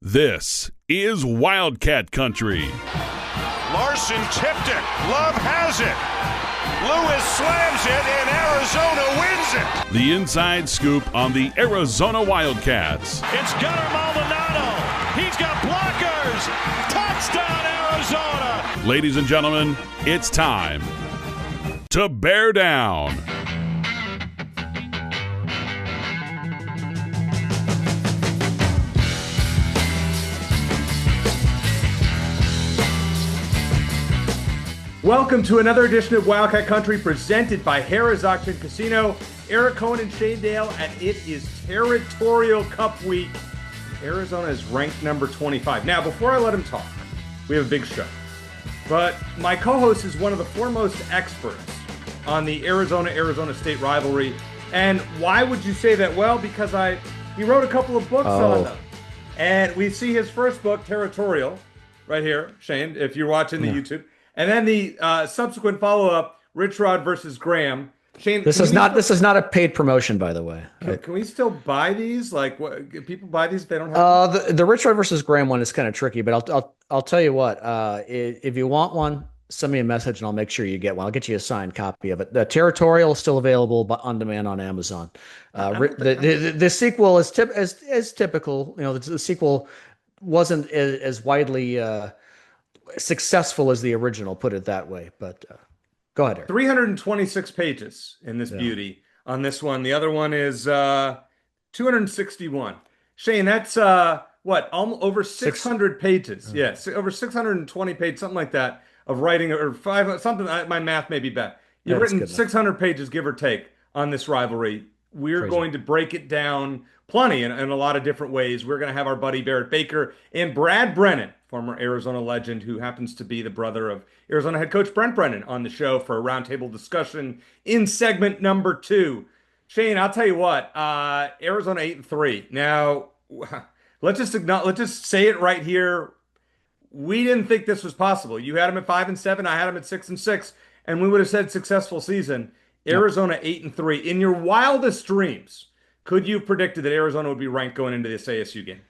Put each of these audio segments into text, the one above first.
This is Wildcat Country. Larson tipped it. Love has it. Lewis slams it, and Arizona wins it. The inside scoop on the Arizona Wildcats. It's Gunnar Maldonado. He's got blockers. Touchdown, Arizona. Ladies and gentlemen, it's time to bear down. Welcome to another edition of Wildcat Country presented by Harrah's Auction Casino. Eric Cohen and Shane Dale, and it is Territorial Cup week. Arizona is ranked number 25. Now, before I let him talk, we have a big show. But my co-host is one of the foremost experts on the Arizona State rivalry. And why would you say that? Well, because he wrote a couple of books on them. And we see his first book, Territorial, right here, Shane, if you're watching the YouTube. And then the subsequent follow-up, Rich Rod versus Graham. Shane, this is not a paid promotion, by the way. Can we still buy these? Like, what, can people buy these if they don't have the Rich Rod versus Graham one is kind of tricky, but I'll tell you what. If you want one, send me a message and I'll make sure you get one. I'll get you a signed copy of it. The Territorial is still available on demand on Amazon. The sequel is as typical. You know, the sequel wasn't as widely successful as the original, put it that way. But go ahead, Eric. 326 pages in this beauty on this one. The other one is 261. Shane, that's over 600 pages. Yes, over 620 pages, something like that, of writing, or something. My math may be bad. You've written 600 pages, give or take, on this rivalry. We're going to break it down plenty in a lot of different ways. We're going to have our buddy Barrett Baker and Brad Brennan, former Arizona legend, who happens to be the brother of Arizona head coach Brent Brennan, on the show for a roundtable discussion in segment number 2. Shane, I'll tell you what, Arizona 8-3. Now, let's just say it right here. We didn't think this was possible. You had them at 5-7. I had them at 6-6, and we would have said successful season. Arizona 8-3. In your wildest dreams, could you have predicted that Arizona would be ranked going into this ASU game?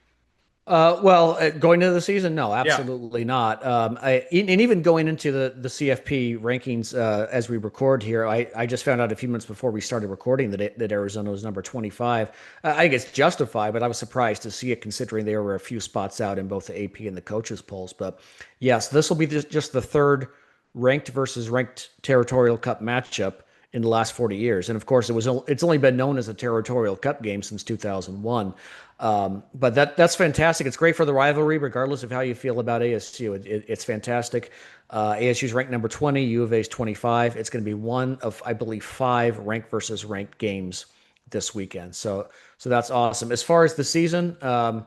Going into the season, no, absolutely not. And even going into the CFP rankings as we record here, I just found out a few minutes before we started recording that Arizona was number 25. I think it's justified, but I was surprised to see it considering they were a few spots out in both the AP and the coaches polls. But yes, this will be just the third ranked versus ranked Territorial Cup matchup in the last 40 years. And of course, it's only been known as a Territorial Cup game since 2001. But that's fantastic. It's great for the rivalry, regardless of how you feel about ASU. It's fantastic. ASU's ranked number 20, U of A's 25. It's going to be one of, I believe, 5 ranked versus ranked games this weekend. So that's awesome. As far as the season, and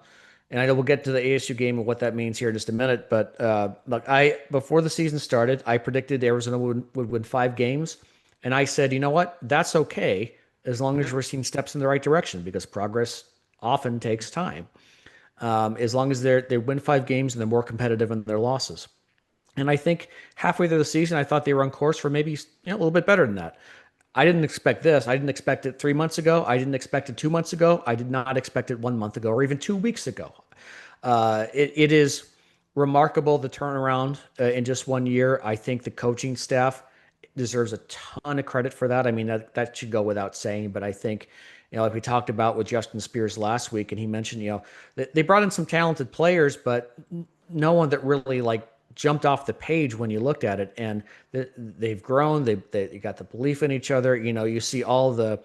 I know we'll get to the ASU game and what that means here in just a minute, but look, before the season started, I predicted Arizona would win 5 games. And I said, you know what? That's okay, as long as we're seeing steps in the right direction, because progress often takes time. As long as they win 5 games and they're more competitive in their losses. And I think halfway through the season, I thought they were on course for maybe a little bit better than that. I didn't expect this. I didn't expect it 3 months ago. I didn't expect it 2 months ago. I did not expect it 1 month ago or even 2 weeks ago. It is remarkable, the turnaround in just 1 year. I think the coaching staff deserves a ton of credit for that. I mean, that should go without saying, but I think, like we talked about with Justin Spears last week, and he mentioned, they brought in some talented players, but no one that really jumped off the page when you looked at it. And they've grown. They got the belief in each other. You see all the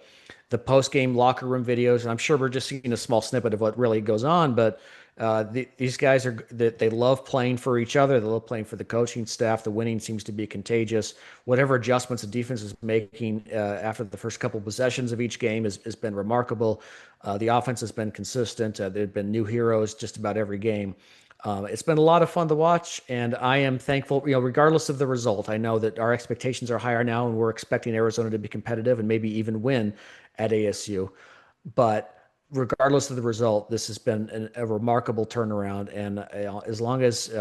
post-game locker room videos, and I'm sure we're just seeing a small snippet of what really goes on, but these guys they love playing for each other. They love playing for the coaching staff. The winning seems to be contagious. Whatever adjustments the defense is making after the first couple of possessions of each game has been remarkable. The offense has been consistent. There have been new heroes just about every game. It's been a lot of fun to watch, and I am thankful, regardless of the result. I know that our expectations are higher now, and we're expecting Arizona to be competitive and maybe even win at ASU. But regardless of the result, this has been a remarkable turnaround. And as long as,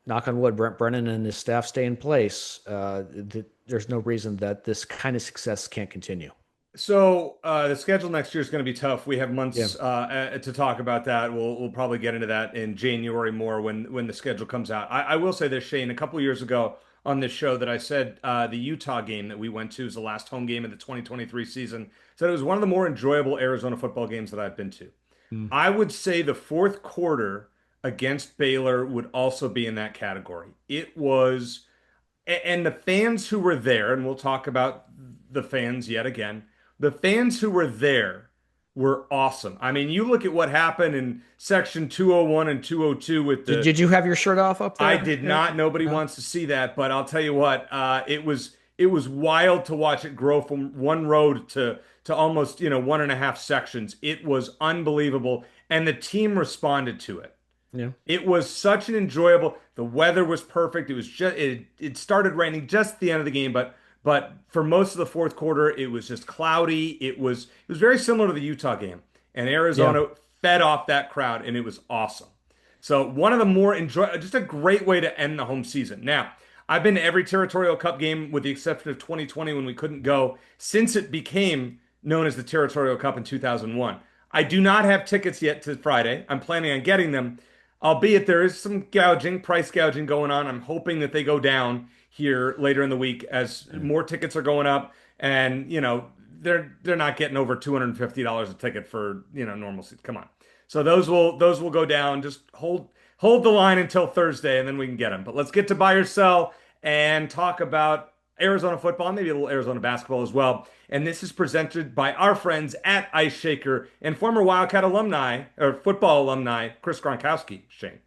knock on wood, Brent Brennan and his staff stay in place, there's no reason that this kind of success can't continue. So the schedule next year is going to be tough. We have Yeah. months to talk about that. We'll probably get into that in January more when the schedule comes out. I will say this, Shane. A couple years ago on this show that I said the Utah game that we went to was the last home game of the 2023 season. Said it was one of the more enjoyable Arizona football games that I've been to. Mm. I would say the fourth quarter against Baylor would also be in that category. It was, and the fans who were there, and we'll talk about the fans yet again. The fans who were there were awesome. I mean, you look at what happened in section 201 and 202 with Did you have your shirt off up I there, did Eric? not. Nobody No? wants to see that, but I'll tell you what, it was wild to watch it grow from one road to almost, one and a half sections. It was unbelievable, and the team responded to it. Yeah. It was such an enjoyable. The weather was perfect. It was just it started raining just at the end of the game, but for most of the fourth quarter, it was just cloudy. It was very similar to the Utah game, and Yeah. Arizona fed off that crowd, and it was awesome. So one of the more just a great way to end the home season. Now, I've been to every Territorial Cup game with the exception of 2020 when we couldn't go since it became known as the Territorial Cup in 2001. I do not have tickets yet to Friday. I'm planning on getting them, albeit there is some price gouging going on. I'm hoping that they go down here later in the week as more tickets are going up, and they're not getting over $250 a ticket for normal seats. Come on. So those will go down. Just hold the line until Thursday, and then we can get them. But let's get to buy or sell and talk about Arizona football, maybe a little Arizona basketball as well. And this is presented by our friends at Ice Shaker and former Wildcat alumni or football alumni Chris Gronkowski. Shane.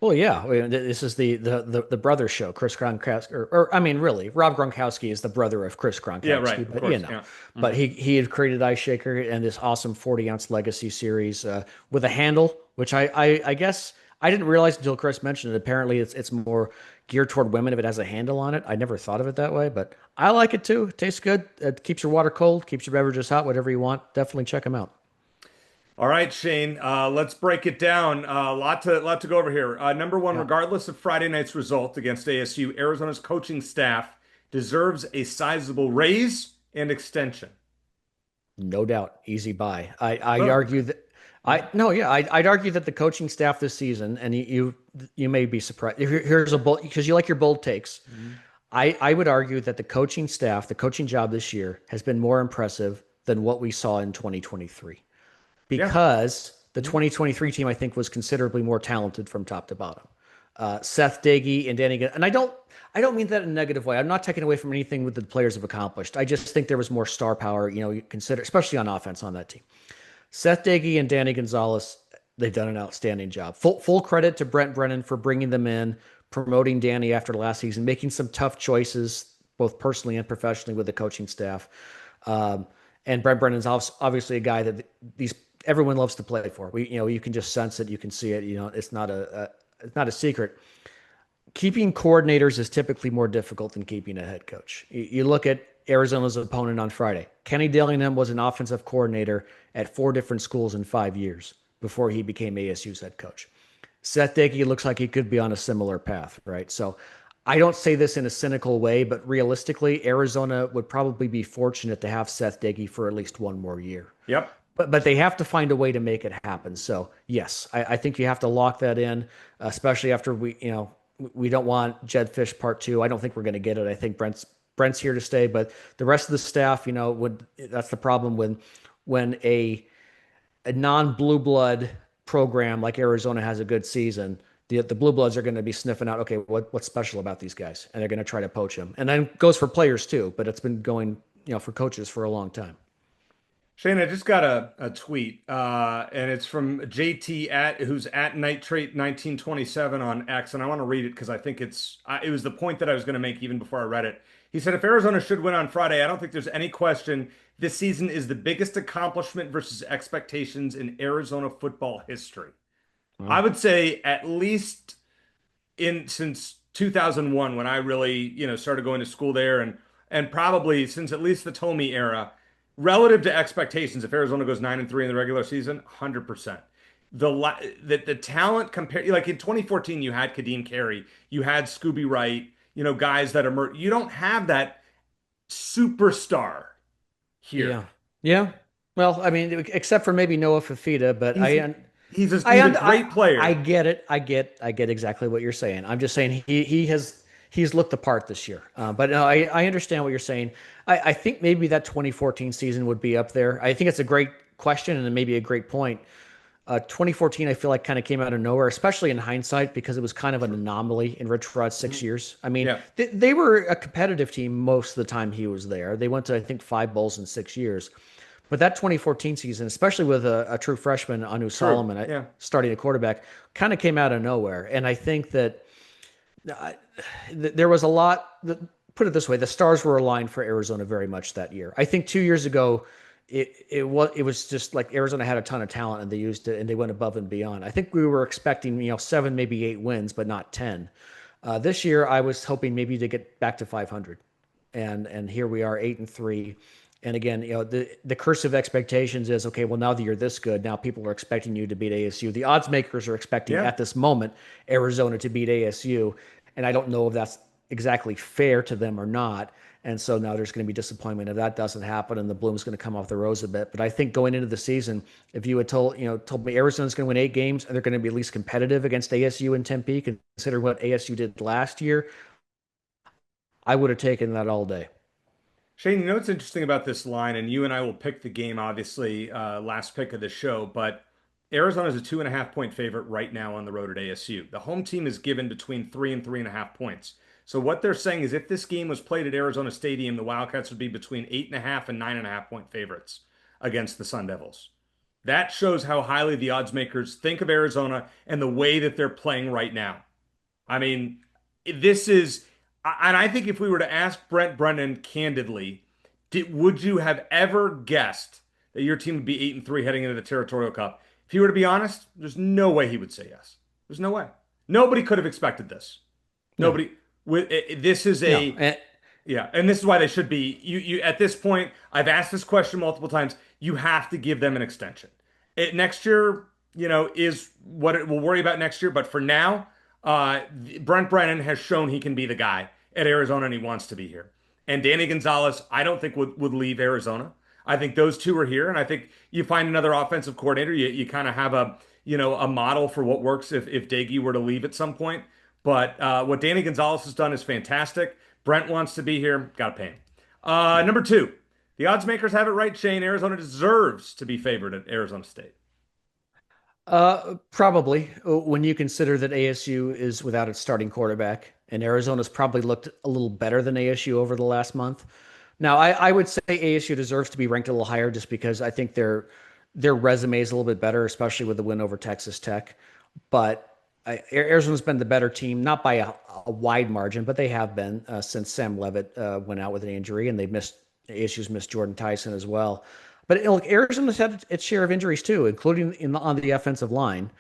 Well, yeah. This is the brother show. Chris Gronkowski, or I mean, really, Rob Gronkowski is the brother of Chris Yeah, Gronkowski, right. Of but course. Yeah. but he had created Ice Shaker and this awesome 40-ounce Legacy series with a handle, which I guess I didn't realize until Chris mentioned it. Apparently, it's more geared toward women if it has a handle on it. I never thought of it that way, but I like it too. It tastes good. It keeps your water cold, keeps your beverages hot, whatever you want. Definitely check them out. All right, Shane. Let's break it down. A lot to go over here. Number one, Yeah. regardless of Friday night's result against ASU, Arizona's coaching staff deserves a sizable raise and extension. No doubt, easy buy. I Oh, argue that I no, yeah, I'd argue that the coaching staff this season, and you may be surprised. Here's a bold because you like your bold takes. mhm. I would argue that the coaching staff, the coaching job this year, has been more impressive than what we saw in 2023 Yeah. because the Mhm. 2023 team I think was considerably more talented from top to bottom. Seth Dagey and Danny, and I don't mean that in a negative way. I'm not taking away from anything with the players have accomplished. I just think there was more star power, you consider, especially on offense on that team. Seth Dagey and Danny Gonzalez, they've done an outstanding job. Full credit to Brent Brennan for bringing them in, promoting Danny after last season, making some tough choices, both personally and professionally with the coaching staff. And Brent Brennan's obviously a guy that these everyone loves to play for. You can just sense it, you can see it. It's not a secret. Keeping coordinators is typically more difficult than keeping a head coach. You look at Arizona's opponent on Friday. Kenny Dillingham was an offensive coordinator at 4 different schools in 5 years before he became ASU's head coach. Seth Dickey looks like he could be on a similar path, right? So I don't say this in a cynical way, but realistically, Arizona would probably be fortunate to have Seth Dickey for at least one more year. Yep. But they have to find a way to make it happen. So yes, I think you have to lock that in, especially after we don't want Jed Fish part 2. I don't think we're going to get it. I think Brent's here to stay, but the rest of the staff, that's the problem when a non-blue blood program like Arizona has a good season. The blue bloods are going to be sniffing out, okay, what's special about these guys, and they're going to try to poach them. And then goes for players too, but it's been going for coaches for a long time. Shane, I just got a tweet, and it's from JT who's at Nitrate 1927 on X, and I want to read it because I think it was the point that I was going to make even before I read it. He said, if Arizona should win on Friday, I don't think there's any question this season is the biggest accomplishment versus expectations in Arizona football history. I Wow. would say at least since 2001 when I really, started going to school there and probably since at least the Tomey era, relative to expectations, if Arizona goes 9-3 in the regular season, 100%. The talent compared like in 2014 you had Kadeem Carey, you had Scooby Wright, guys that emerge. You don't have that superstar here. Yeah. Yeah. Well, I mean, except for maybe Noah Fafita, but He's I, he's a great I player. get it. I get exactly what you're saying. I'm just saying he's looked the part this year. But no, I understand what you're saying. I think maybe that 2014 season would be up there. I think it's a great question and maybe a great point. 2014, I feel like kind of came out of nowhere, especially in hindsight, because it was kind of an anomaly in Rich Rod's 6 years. I mean, Yeah. they were a competitive team most of the time he was there. They went to, I think, 5 bowls in 6 years. But that 2014 season, especially with a true freshman, Anu True. Solomon, Yeah. starting at quarterback, kind of came out of nowhere. And I think that there was a lot. Put it this way: the stars were aligned for Arizona very much that year. I think 2 years ago, it was just like Arizona had a ton of talent and they used it and they went above and beyond. I think we were expecting 7, maybe 8 wins, but not 10. This year, I was hoping maybe to get back to 500, and here we are 8-3. And again, the curse of expectations is okay. Well, now that you're this good, now people are expecting you to beat ASU. The odds makers are expecting Yeah. at this moment Arizona to beat ASU, and I don't know if that's exactly fair to them or not. And so now there's going to be disappointment if that doesn't happen, and the bloom's going to come off the rose a bit. But I think going into the season, if you had told me Arizona's going to win 8 games and they're going to be at least competitive against ASU and Tempe, consider what ASU did last year, I would have taken that all day. Shane, you know what's interesting about this line, and you and I will pick the game, obviously, last pick of the show, but Arizona's a 2.5 point favorite right now on the road at ASU. The home team is given between 3 and 3.5 points. So what they're saying is if this game was played at Arizona Stadium, the Wildcats would be between 8.5 and 9.5 point favorites against the Sun Devils. That shows how highly the odds makers think of Arizona and the way that they're playing right now. I mean, this is, and I think if we were to ask Brent Brennan candidly, would you have ever guessed that your team would be 8-3 heading into the Territorial Cup? If he were to be honest, there's no way he would say yes. There's no way. Nobody could have expected this. No, Nobody. This is no. a yeah, and this is why they should be. You at this point, I've asked this question multiple times. You have to give them an extension. Next year, is what we'll worry about next year. But for now, Brent Brennan has shown he can be the guy at Arizona, and he wants to be here. And Danny Gonzalez, I don't think would leave Arizona. I think those two are here, and I think you find another offensive coordinator. You kind of have a model for what works if Daggy were to leave at some point. But what Danny Gonzalez has done is fantastic. Brent wants to be here. Got to pay him. Number two, the odds makers have it right, Shane. Arizona deserves to be favored at Arizona State. Probably when you consider that ASU is without its starting quarterback, and Arizona's probably looked a little better than ASU over the last month. Now, I would say ASU deserves to be ranked a little higher just because I think their resume is a little bit better, especially with the win over Texas Tech. But Arizona's been the better team, not by a wide margin, but they have been since Sam Levitt went out with an injury, and ASU's missed Jordan Tyson as well. But look, Arizona's had its share of injuries too, including on the offensive line.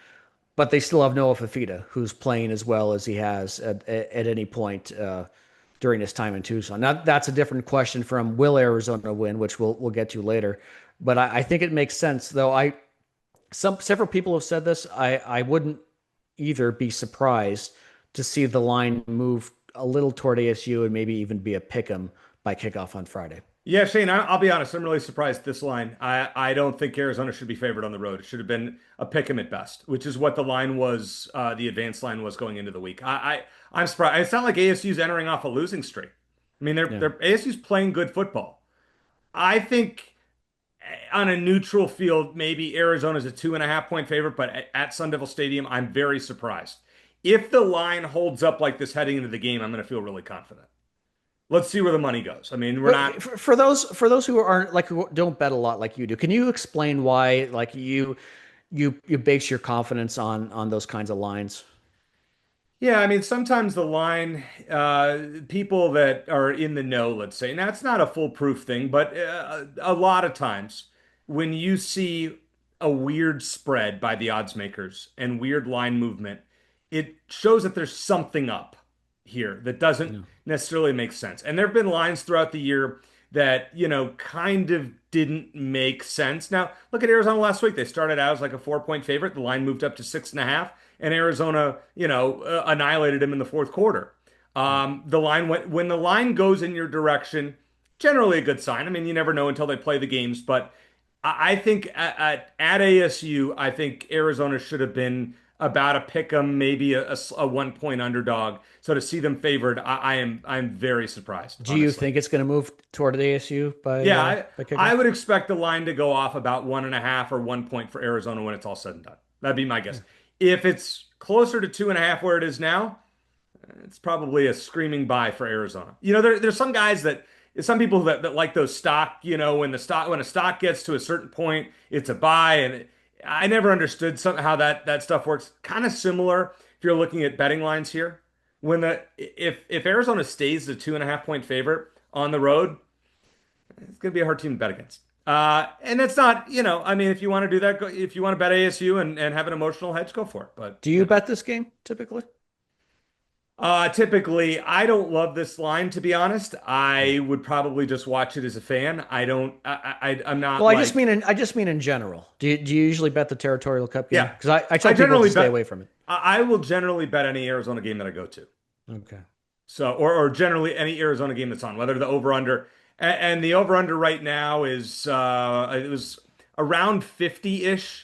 But they still have Noah Fafita, who's playing as well as he has at any point during his time in Tucson. Now, that's a different question from will Arizona win, which we'll get to later. But I think it makes sense, though. Several people have said this. I wouldn't either be surprised to see the line move a little toward ASU and maybe even be a pick 'em by kickoff on Friday. Yeah, Shane, I'll be honest. I'm really surprised at this line. I don't think Arizona should be favored on the road. It should have been a pick 'em at best, which is what the line was. The advanced line was going into the week. I'm surprised. It's not like ASU's entering off a losing streak. I mean, Yeah. they're ASU's playing good football. I think on a neutral field, maybe Arizona's a 2.5 point favorite, but at Sun Devil Stadium, I'm very surprised. If the line holds up like this heading into the game, I'm going to feel really confident. Let's see where the money goes. I mean, we're not. For those who aren't like who don't bet a lot like you do, can you explain why like you base your confidence on those kinds of lines? Yeah, I mean, sometimes the line, people that are in the know, let's say, now it's not a foolproof thing, but a lot of times when you see a weird spread by the odds makers and weird line movement, it shows that there's something up here that doesn't Yeah. necessarily make sense. And there have been lines throughout the year that, kind of didn't make sense. Now, look at Arizona last week. They started out as like a 4 point favorite. The line moved up to 6.5, and Arizona, annihilated him in the fourth quarter. The line went when the line goes in your direction, generally a good sign. I mean, you never know until they play the games, but I think at ASU, I think Arizona should have been about a pick 'em, maybe a 1 point underdog. So to see them favored, I'm very surprised, Do you honestly. think it's going to move toward the ASU Yeah, by I kickoff? would expect the line to go off about 1.5 or 1 point for Arizona when it's all said and done. That'd be my guess. If it's closer to 2.5 where it is now, it's probably a screaming buy for Arizona. There's some people that like those stock, when a stock gets to a certain point, it's a buy. And I never understood how that stuff works. Kind of similar if you're looking at betting lines here. If Arizona stays the 2.5 point favorite on the road, it's going to be a hard team to bet against. And that's not, I mean, if you want to do that, if you want to bet ASU and have an emotional hedge, go for it. But Do you bet this game typically? typically, I don't love this line, to be honest. I would probably just watch it as a fan. I don't, I'm not Well, like, I just mean in general. Do you usually bet the Territorial Cup game? yeah. Because I tell I people generally to stay bet, away from it. I will generally bet any Arizona game that I go to. Okay. So, or generally any Arizona game that's on, whether the over under, and the over under right now it was around 50-ish.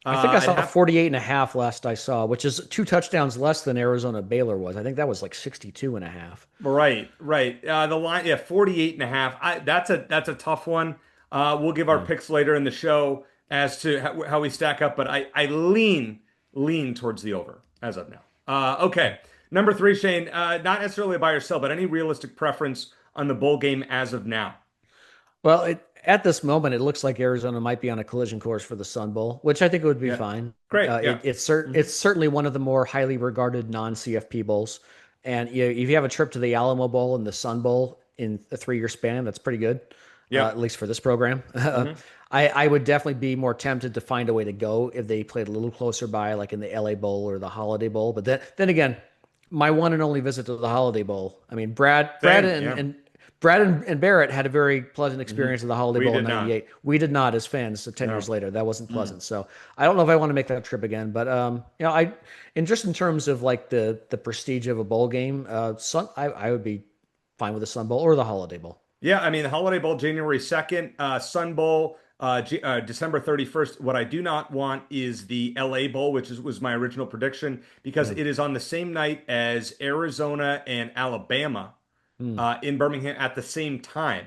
I think I I'd saw have 48 and a half last I saw, which is 2 touchdowns less than Arizona Baylor was. I think that was like 62 and a half. Right, right. The line, yeah, 48.5. That's a tough one. We'll give our Yeah. picks later in the show as to how we stack up, but I lean towards the over as of now. Okay. Number three, Shane, not necessarily a buy or sell, but any realistic preference on the bowl game as of now? Well, at this moment, it looks like Arizona might be on a collision course for the Sun Bowl, which I think would be Yeah. fine. Great. Yeah. It's certainly one of the more highly regarded non-CFP bowls. And if you have a trip to the Alamo Bowl and the Sun Bowl in a 3-year span, that's pretty good, Yeah. at least for this program. Hmm. I would definitely be more tempted to find a way to go if they played a little closer by, like in the LA Bowl or the Holiday Bowl. But then again, my one and only visit to the Holiday Bowl. I mean, Same. Yeah. Brad and Barrett had a very pleasant experience at the Holiday We Bowl did in not. '98. We did not as fans. So 10 No. years later, that wasn't pleasant. So I don't know if I want to make that trip again. But and just in terms of like the prestige of a bowl game, I would be fine with the Sun Bowl or the Holiday Bowl. Yeah, I mean, the Holiday Bowl, January 2nd, Sun Bowl, December 31st. What I do not want is the LA Bowl, which was my original prediction, because it is on the same night as Arizona and Alabama Mm. in Birmingham at the same time.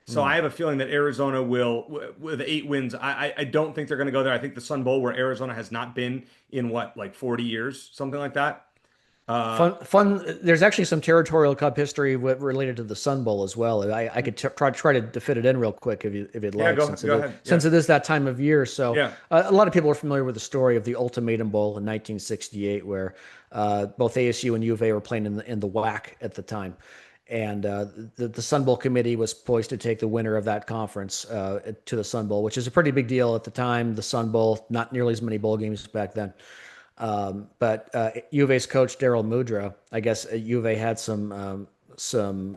So Mm. I have a feeling that Arizona will, with 8 wins, I don't think they're going to go there. I think the Sun Bowl, where Arizona has not been in what, like 40 years, something like that. Fun. There's actually some Territorial Cup history related to the Sun Bowl as well. I could try to fit it in real quick if you'd Yeah, like, go ahead. since it is that time of year. So Yeah. a lot of people are familiar with the story of the Ultimatum Bowl in 1968, where both ASU and U of A were playing in the WAC at the time. And the Sun Bowl committee was poised to take the winner of that conference to the Sun Bowl, which is a pretty big deal at the time. The Sun Bowl, not nearly as many bowl games back then. But U of A's coach Daryl Mudra, I guess U of A had some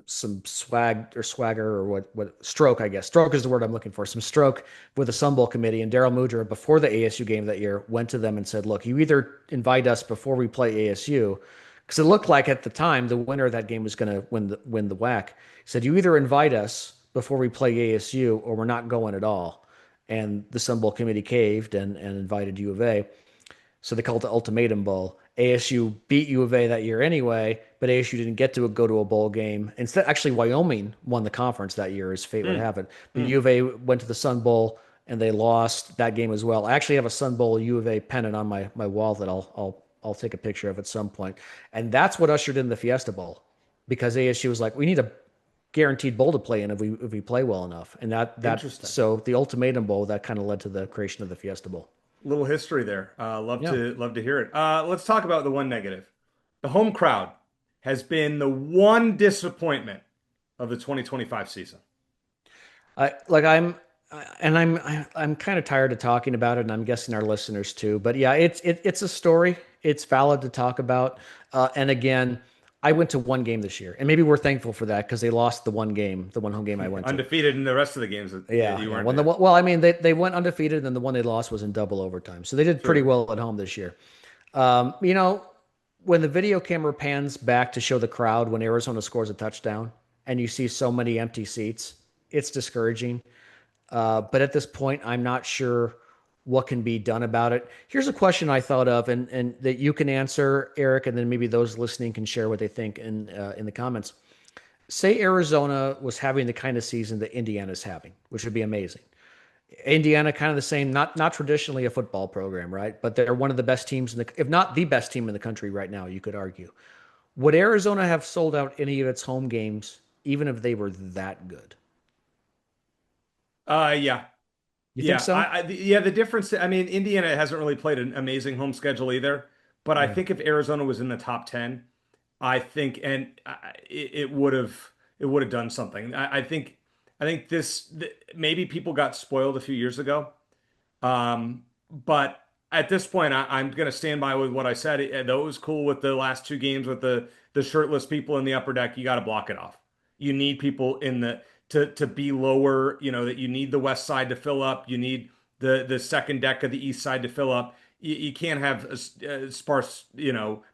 swagger or what stroke, I guess. Stroke is the word I'm looking for. Some stroke with the Sun Bowl committee, and Daryl Mudra, before the ASU game that year, went to them and said, "Look, you either invite us before we play ASU." Because it looked like at the time the winner of that game was going to win the WAC. He said, "You either invite us before we play ASU, or we're not going at all." And the Sun Bowl committee caved and invited U of A. So they called it the Ultimatum Bowl. ASU beat U of A that year anyway, but ASU didn't get to go to a bowl game. Instead, actually, Wyoming won the conference that year, as fate would have it. But U of A went to the Sun Bowl and they lost that game as well. I actually have a Sun Bowl U of A pennant on my wall that I'll take a picture of at some point. And that's what ushered in the Fiesta Bowl, because ASU was like, we need a guaranteed bowl to play in if we play well enough. And Interesting. so the Ultimatum Bowl, that kind of led to the creation of the Fiesta Bowl. Little history there. Yeah. Love to hear it. Let's talk about the one negative. The home crowd has been the one disappointment of the 2025 season. I'm kind of tired of talking about it, and I'm guessing our listeners too. But yeah, it's a story. It's valid to talk about. And again, I went to one game this year, and maybe we're thankful for that because they lost the one home game I went to. Undefeated in the rest of the games that you weren't When in. well, I mean, they went undefeated, and then the one they lost was in double overtime. So they did pretty well at home this year. When the video camera pans back to show the crowd when Arizona scores a touchdown, and you see so many empty seats, it's discouraging. But at this point, I'm not sure what can be done about it. Here's a question I thought of, and that you can answer, Eric, and then maybe those listening can share what they think in the comments. Say Arizona was having the kind of season that Indiana's having, which would be amazing. Indiana, kind of the same, not traditionally a football program, right? But they're one of the best teams if not the best team in the country right now, you could argue. Would Arizona have sold out any of its home games, even if they were that good? Yeah. You think so? Yeah, the difference, I mean, Indiana hasn't really played an amazing home schedule either, but I think if Arizona was in the top 10, I think, and it would have done something. I think maybe people got spoiled a few years ago. But at this point, I'm going to stand by with what I said. Though it was cool with the last two games with the shirtless people in the upper deck, you got to block it off. You need people in the to be lower. You know that you need the west side to fill up. You need the second deck of the east side to fill up. You can't have sparse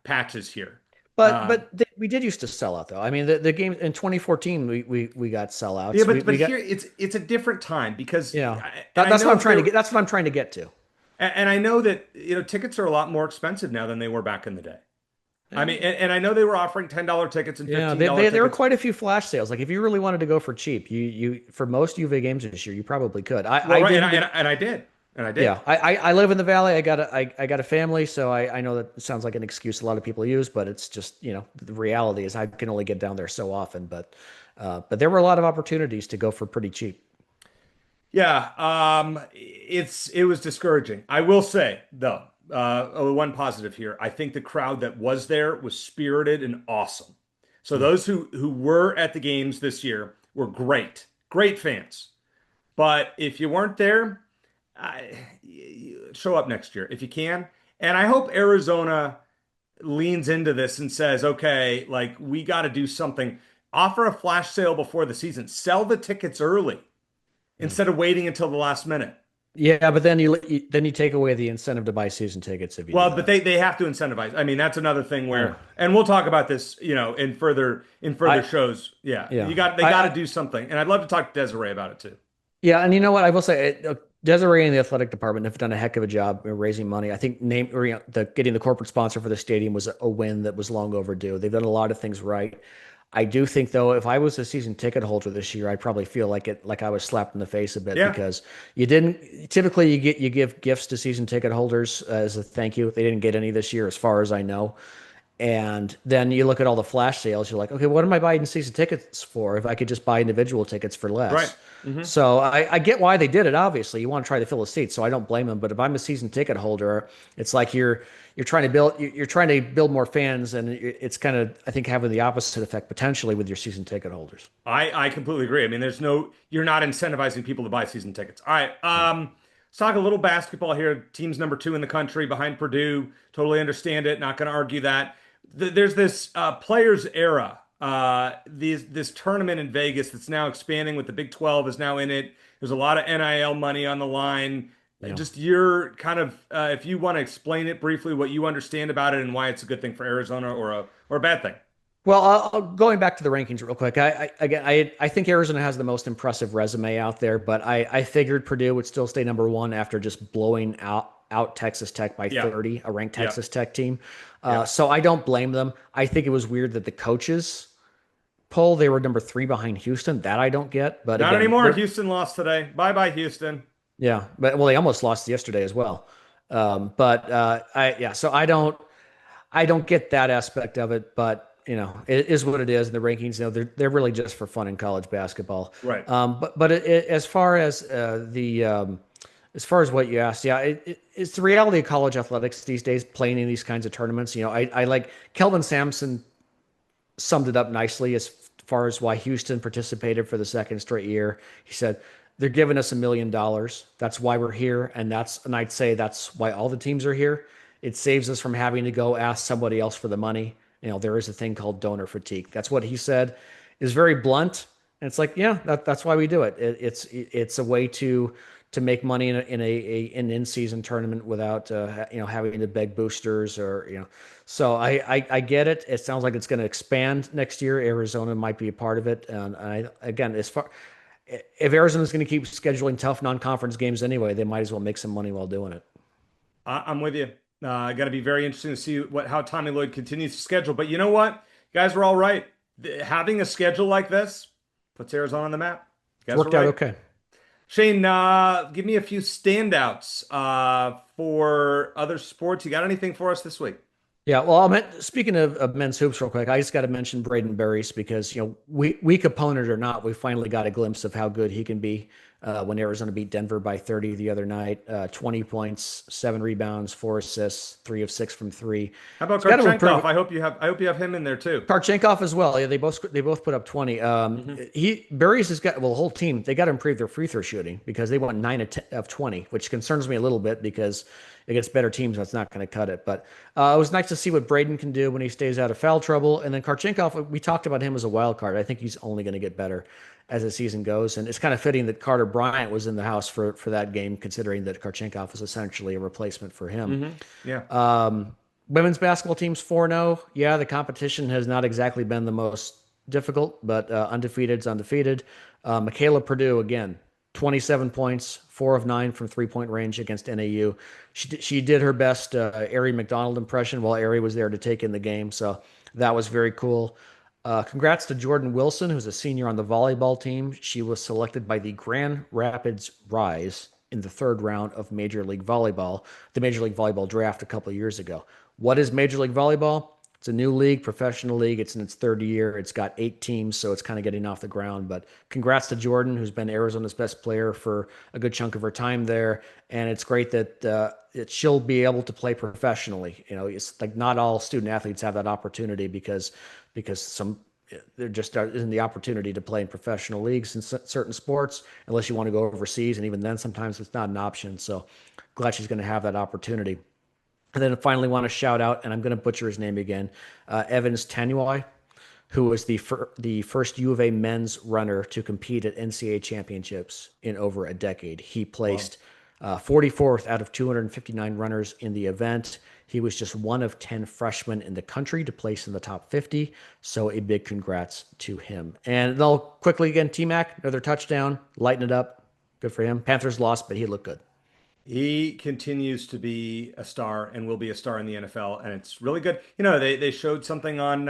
patches here. But we did used to sell out though. I mean, the game in 2014, we got sellouts. Yeah, but here it's a different time because that's what I'm trying to get. That's what I'm trying to get to. And I know that tickets are a lot more expensive now than they were back in the day. I mean, and I know they were offering $10 tickets and $15 tickets. There were quite a few flash sales. Like if you really wanted to go for cheap, you for most UVA games this year, you probably could. I did. Yeah, I live in the Valley. I got a family, so I know that sounds like an excuse a lot of people use, but it's just the reality is I can only get down there so often. But there were a lot of opportunities to go for pretty cheap. Yeah, it was discouraging. I will say though, one positive here. I think the crowd that was there was spirited and awesome. So those who were at the games this year were great fans. But if you weren't there, show up next year if you can. And I hope Arizona leans into this and says, okay, like we got to do something. Offer a flash sale before the season. Sell the tickets early instead of waiting until the last minute. Yeah, but then you take away the incentive to buy season tickets if you but they have to incentivize. I mean, that's another thing where, and we'll talk about this, in further shows. Yeah. They got to do something, and I'd love to talk to Desiree about it too. Yeah, and you know what I will say, Desiree and the athletic department have done a heck of a job raising money. I think getting the corporate sponsor for the stadium was a win that was long overdue. They've done a lot of things right. I do think, though, if I was a season ticket holder this year, I'd probably feel like I was slapped in the face a bit because you didn't. Typically, you give gifts to season ticket holders as a thank you. They didn't get any this year, as far as I know. And then you look at all the flash sales. You're like, okay, what am I buying season tickets for if I could just buy individual tickets for less? Right. Mm-hmm. So I get why they did it. Obviously, you want to try to fill a seat, so I don't blame them. But if I'm a season ticket holder, it's like you're trying to build more fans, and it's kind of, I think, having the opposite effect potentially with your season ticket holders. I completely agree. I mean, you're not incentivizing people to buy season tickets. All right. Let's talk a little basketball here. Team's number 2 in the country behind Purdue. Totally understand it. Not going to argue that. There's this players era. This tournament in Vegas that's now expanding with the Big 12 is now in it. There's a lot of NIL money on the line. Yeah. Just your kind of, if you want to explain it briefly, what you understand about it and why it's a good thing for Arizona or a bad thing. Well, going back to the rankings real quick, I think Arizona has the most impressive resume out there, but I figured Purdue would still stay number 1 after just blowing out Texas Tech by 30, a ranked Texas Tech team. So I don't blame them. I think it was weird that the coaches poll, they were number 3 behind Houston. That I don't get. But not anymore. Houston lost today. Bye, Houston. Yeah, but they almost lost yesterday as well. So I don't get that aspect of it, but it is what it is. And the rankings, they're really just for fun in college basketball. Right. But as far as what you asked, it's the reality of college athletics these days, playing in these kinds of tournaments. I like Kelvin Sampson summed it up nicely as far as why Houston participated for the second straight year. He said, they're giving us $1 million. That's why we're here. And I'd say that's why all the teams are here. It saves us from having to go ask somebody else for the money. There is a thing called donor fatigue. That's what he said. Is very blunt. And it's like, that's why we do it. It's a way to make money in an in-season tournament without having to beg boosters or. So I get it. It sounds like it's going to expand next year. Arizona might be a part of it. And again, if Arizona's going to keep scheduling tough non-conference games anyway, they might as well make some money while doing it. I'm with you. Got to be very interesting to see how Tommy Lloyd continues to schedule. But you know what? You guys were all right. Having a schedule like this puts Arizona on the map. You guys worked out okay. Shane, give me a few standouts for other sports. You got anything for us this week? Yeah, well, speaking of men's hoops real quick, I just got to mention Braden Berries because, weak opponent or not, we finally got a glimpse of how good he can be when Arizona beat Denver by 30 the other night. 20 points, 7 rebounds, 4 assists, 3 of 6 from 3. How about Karchenkov? I hope you have him in there too. Karchenkov as well. Yeah, they both put up 20. Berries has got, the whole team, they got to improve their free throw shooting because they went 9 of 20, which concerns me a little bit because against better teams, that's not going to cut it. But it was nice to see what Braden can do when he stays out of foul trouble. And then Karchenkov, we talked about him as a wild card. I think he's only going to get better as the season goes. And it's kind of fitting that Carter Bryant was in the house for that game, considering that Karchenkov was essentially a replacement for him. Yeah. Women's basketball team's 4-0. Yeah, the competition has not exactly been the most difficult, but undefeated's undefeated. Michaela Purdue, again, 27 points, 4 of 9 from 3-point range against NAU. She did her best Ari McDonald impression while Ari was there to take in the game. So that was very cool. Congrats to Jordan Wilson, who's a senior on the volleyball team. She was selected by the Grand Rapids Rise in the 3rd round of Major League Volleyball, the Major League Volleyball draft a couple of years ago. What is Major League Volleyball? It's a new league, professional league. It's in its 3rd year. It's got 8 teams, so it's kind of getting off the ground. But congrats to Jordan, who's been Arizona's best player for a good chunk of her time there. And it's great that she'll be able to play professionally. It's like not all student athletes have that opportunity because there just isn't the opportunity to play in professional leagues in certain sports unless you want to go overseas. And even then, sometimes it's not an option. So glad she's going to have that opportunity. And then I finally want to shout out, and I'm going to butcher his name again, Evans Tanuai, who was the first U of A men's runner to compete at NCAA championships in over a decade. He placed 44th out of 259 runners in the event. He was just one of 10 freshmen in the country to place in the top 50. So a big congrats to him. And they'll quickly again, T-Mac, another touchdown, lighten it up. Good for him. Panthers lost, but he looked good. He continues to be a star and will be a star in the NFL, and it's really good. They showed something on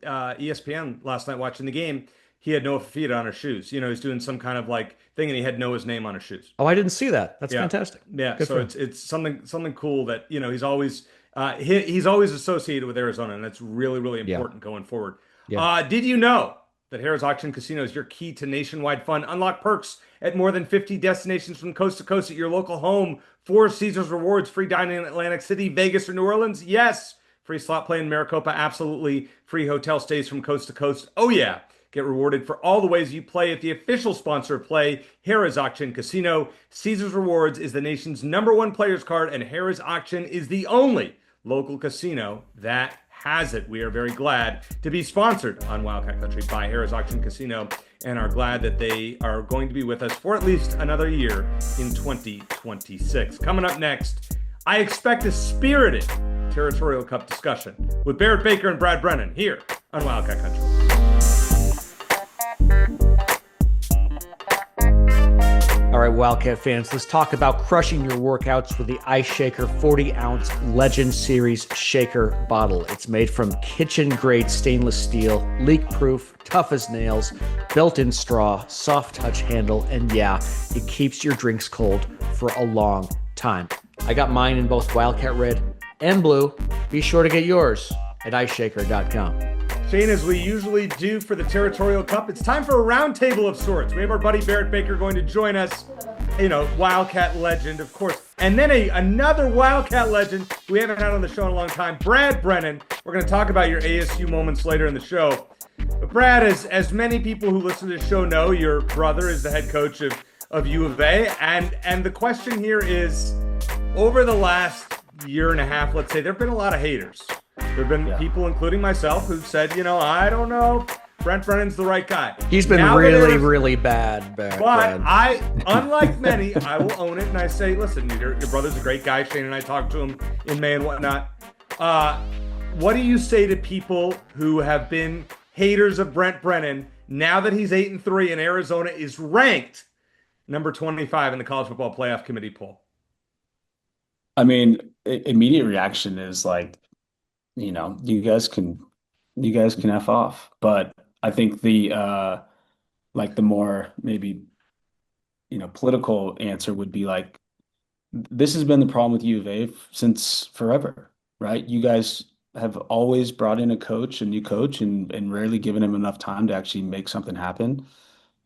ESPN last night watching the game. He had Noah Fafita on his shoes. He's doing some kind of like thing, and he had Noah's name on his shoes. Oh, I didn't see that. That's fantastic. Yeah, good, so it's something cool that he's always associated with Arizona, and that's really really important going forward. Yeah. Did you know that Harrah's Auction Casino is your key to nationwide fun? Unlock perks at more than 50 destinations from coast to coast at your local home. 4 Caesars Rewards, free dining in Atlantic City, Vegas, or New Orleans. Yes. Free slot play in Maricopa. Absolutely. Free hotel stays from coast to coast. Oh, yeah. Get rewarded for all the ways you play at the official sponsor of play, Harrah's Auction Casino. Caesars Rewards is the nation's #1 players card, and Harrah's Auction is the only local casino that has it. We are very glad to be sponsored on Wildcat Country by Harrah's Auction Casino and are glad that they are going to be with us for at least another year in 2026. Coming up next, I expect a spirited Territorial Cup discussion with Barrett Baker and Brad Brennan here on Wildcat Country. All right, Wildcat fans, let's talk about crushing your workouts with the Ice Shaker 40-ounce Legend Series shaker bottle. It's made from kitchen-grade stainless steel, leak-proof, tough as nails, built-in straw, soft touch handle, and yeah, it keeps your drinks cold for a long time. I got mine in both Wildcat Red and Blue. Be sure to get yours at iceshaker.com. Shane, as we usually do for the Territorial Cup, it's time for a roundtable of sorts. We have our buddy Barrett Baker going to join us, Wildcat legend, of course. And then another Wildcat legend we haven't had on the show in a long time, Brad Brennan. We're going to talk about your ASU moments later in the show. But Brad, as many people who listen to the show know, your brother is the head coach of U of A. And the question here is, over the last year and a half, let's say, there have been a lot of haters. There have been people, including myself, who've said, I don't know, Brent Brennan's the right guy. He's been really, really bad. But unlike many, I will own it, and I say, listen, your brother's a great guy. Shane and I talked to him in May and whatnot. What do you say to people who have been haters of Brent Brennan now that he's 8-3 and Arizona is ranked number 25 in the college football playoff committee poll? I mean, immediate reaction is like, you guys can F off. But I think the more maybe, political answer would be like, this has been the problem with U of A since forever, right? You guys have always brought in a new coach, and rarely given him enough time to actually make something happen.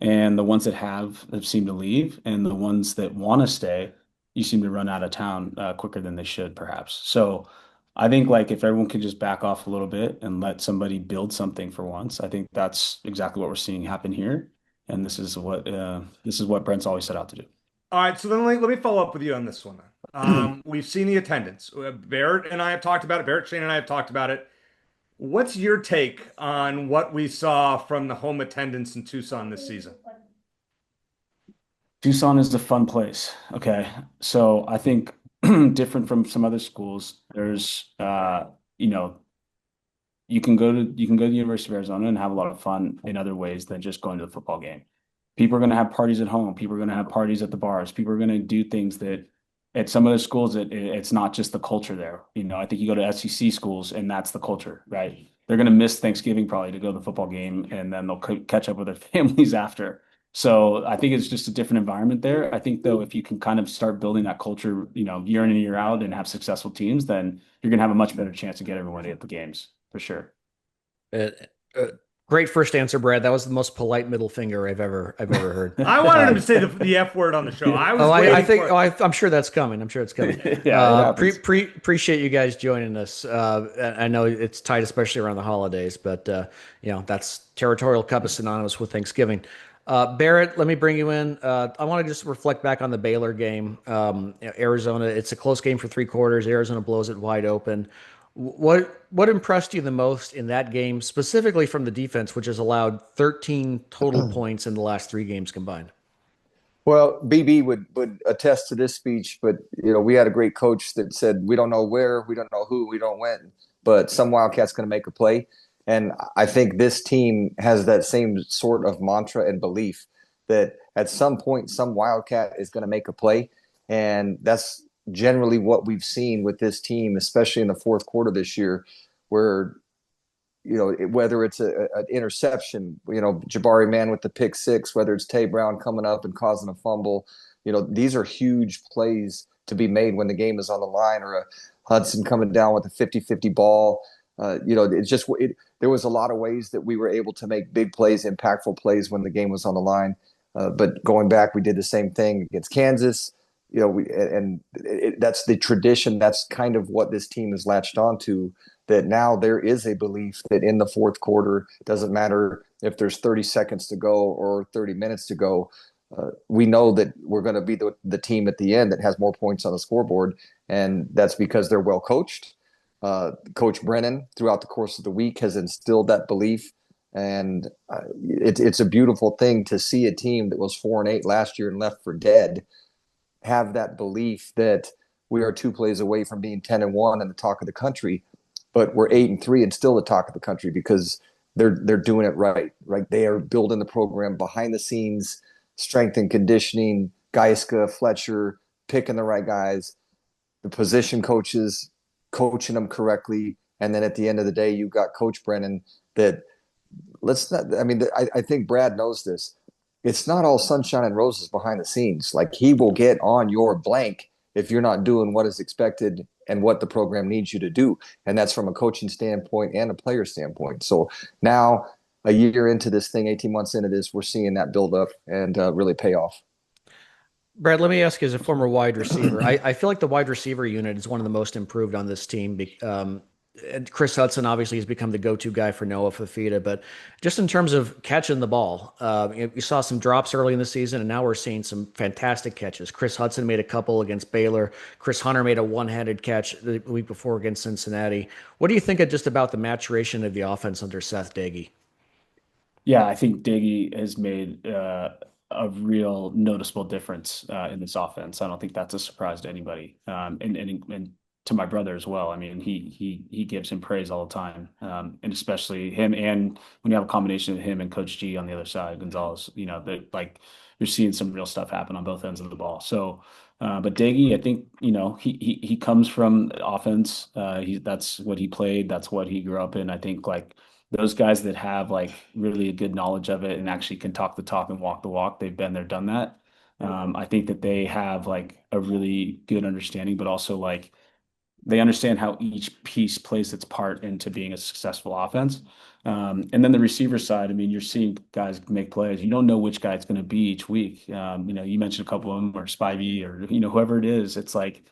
And the ones that have seemed to leave, and the ones that want to stay, you seem to run out of town quicker than they should, perhaps. So I think like if everyone could just back off a little bit and let somebody build something for once, I think that's exactly what we're seeing happen here. And this is what Brent's always set out to do. All right, so then let me follow up with you on this one. We've seen the attendance. Barrett and I have talked about it. Barrett, Shane, and I have talked about it. What's your take on what we saw from the home attendance in Tucson this season? Tucson is a fun place. Okay. So I think different from some other schools, there's you know, you can go to the University of Arizona and have a lot of fun in other ways than just going to the football game. People are going to have parties at home. People are going to have parties at the bars. People are going to do things that at some other schools it's not just the culture there. I think you go to SEC schools and that's the culture, right? They're going to miss Thanksgiving probably to go to the football game, and then they'll catch up with their families after. So I think it's just a different environment there. I think though, if you can kind of start building that culture, year in and year out and have successful teams, then you're going to have a much better chance to get everybody at the games for sure. Uh, uh, Great first answer, Brad. That was the most polite middle finger I've ever heard. I wanted him to say the F word on the show. I'm sure that's coming. I'm sure it's coming. Yeah, appreciate you guys joining us. I know it's tight, especially around the holidays, but that's Territorial Cup is synonymous with Thanksgiving. Barrett, let me bring you in. I want to just reflect back on the Baylor game. Arizona, it's a close game for 3 quarters. Arizona blows it wide open. What impressed you the most in that game, specifically from the defense, which has allowed 13 total points in the last 3 games combined? Well, BB would attest to this speech, but we had a great coach that said, we don't know where, we don't know who, we don't when, but some Wildcat's going to make a play. And I think this team has that same sort of mantra and belief that at some point, some Wildcat is going to make a play. And that's generally what we've seen with this team, especially in the fourth quarter this year, where, whether it's an interception, Jabari Mann with the pick six, whether it's Tay Brown coming up and causing a fumble, these are huge plays to be made when the game is on the line, or a Hudson coming down with a 50-50 ball. There was a lot of ways that we were able to make big plays, impactful plays when the game was on the line. But going back, we did the same thing against Kansas. That's the tradition. That's kind of what this team has latched onto, that now there is a belief that in the fourth quarter, doesn't matter if there's 30 seconds to go or 30 minutes to go, we know that we're going to be the team at the end that has more points on the scoreboard. And that's because they're well coached. Coach Brennan, throughout the course of the week, has instilled that belief. And it's a beautiful thing to see a team that was 4-8 last year and left for dead have that belief that we are 2 plays away from being 10-1 and the talk of the country, but we're 8-3 and still the talk of the country because they're doing it right. Right, they are building the program behind the scenes, strength and conditioning, Geiska, Fletcher, picking the right guys, the position coaches coaching them correctly, and then at the end of the day, you got Coach Brennan. That I think Brad knows this. It's not all sunshine and roses behind the scenes. Like, he will get on your blank if you're not doing what is expected and what the program needs you to do. And that's from a coaching standpoint and a player standpoint. So now, a year into this thing, 18 months into this, we're seeing that build up and really pay off. Brad, let me ask you, as a former wide receiver, I feel like the wide receiver unit is one of the most improved on this team. And Chris Hudson obviously has become the go-to guy for Noah Fafita, but just in terms of catching the ball, we saw some drops early in the season, and now we're seeing some fantastic catches. Chris Hudson made a couple against Baylor. Chris Hunter made a one-handed catch the week before against Cincinnati. What do you think just about the maturation of the offense under Seth Doege? Yeah, I think Doege has made a real noticeable difference in this offense. I don't think that's a surprise to anybody. And to my brother as well. I mean, he gives him praise all the time, and especially him. And when you have a combination of him and Coach G on the other side, Gonzalez, that like you're seeing some real stuff happen on both ends of the ball. So, but Daggy, I think he comes from offense. That's what he played. That's what he grew up in. I think like those guys that have like really a good knowledge of it and actually can talk the talk and walk the walk, they've been there, done that. I think that they have like a really good understanding, but also like they understand how each piece plays its part into being a successful offense. And then the receiver side, I mean, you're seeing guys make plays. You don't know which guy it's going to be each week. You mentioned a couple of them, or Spivey, or whoever it is. It's like,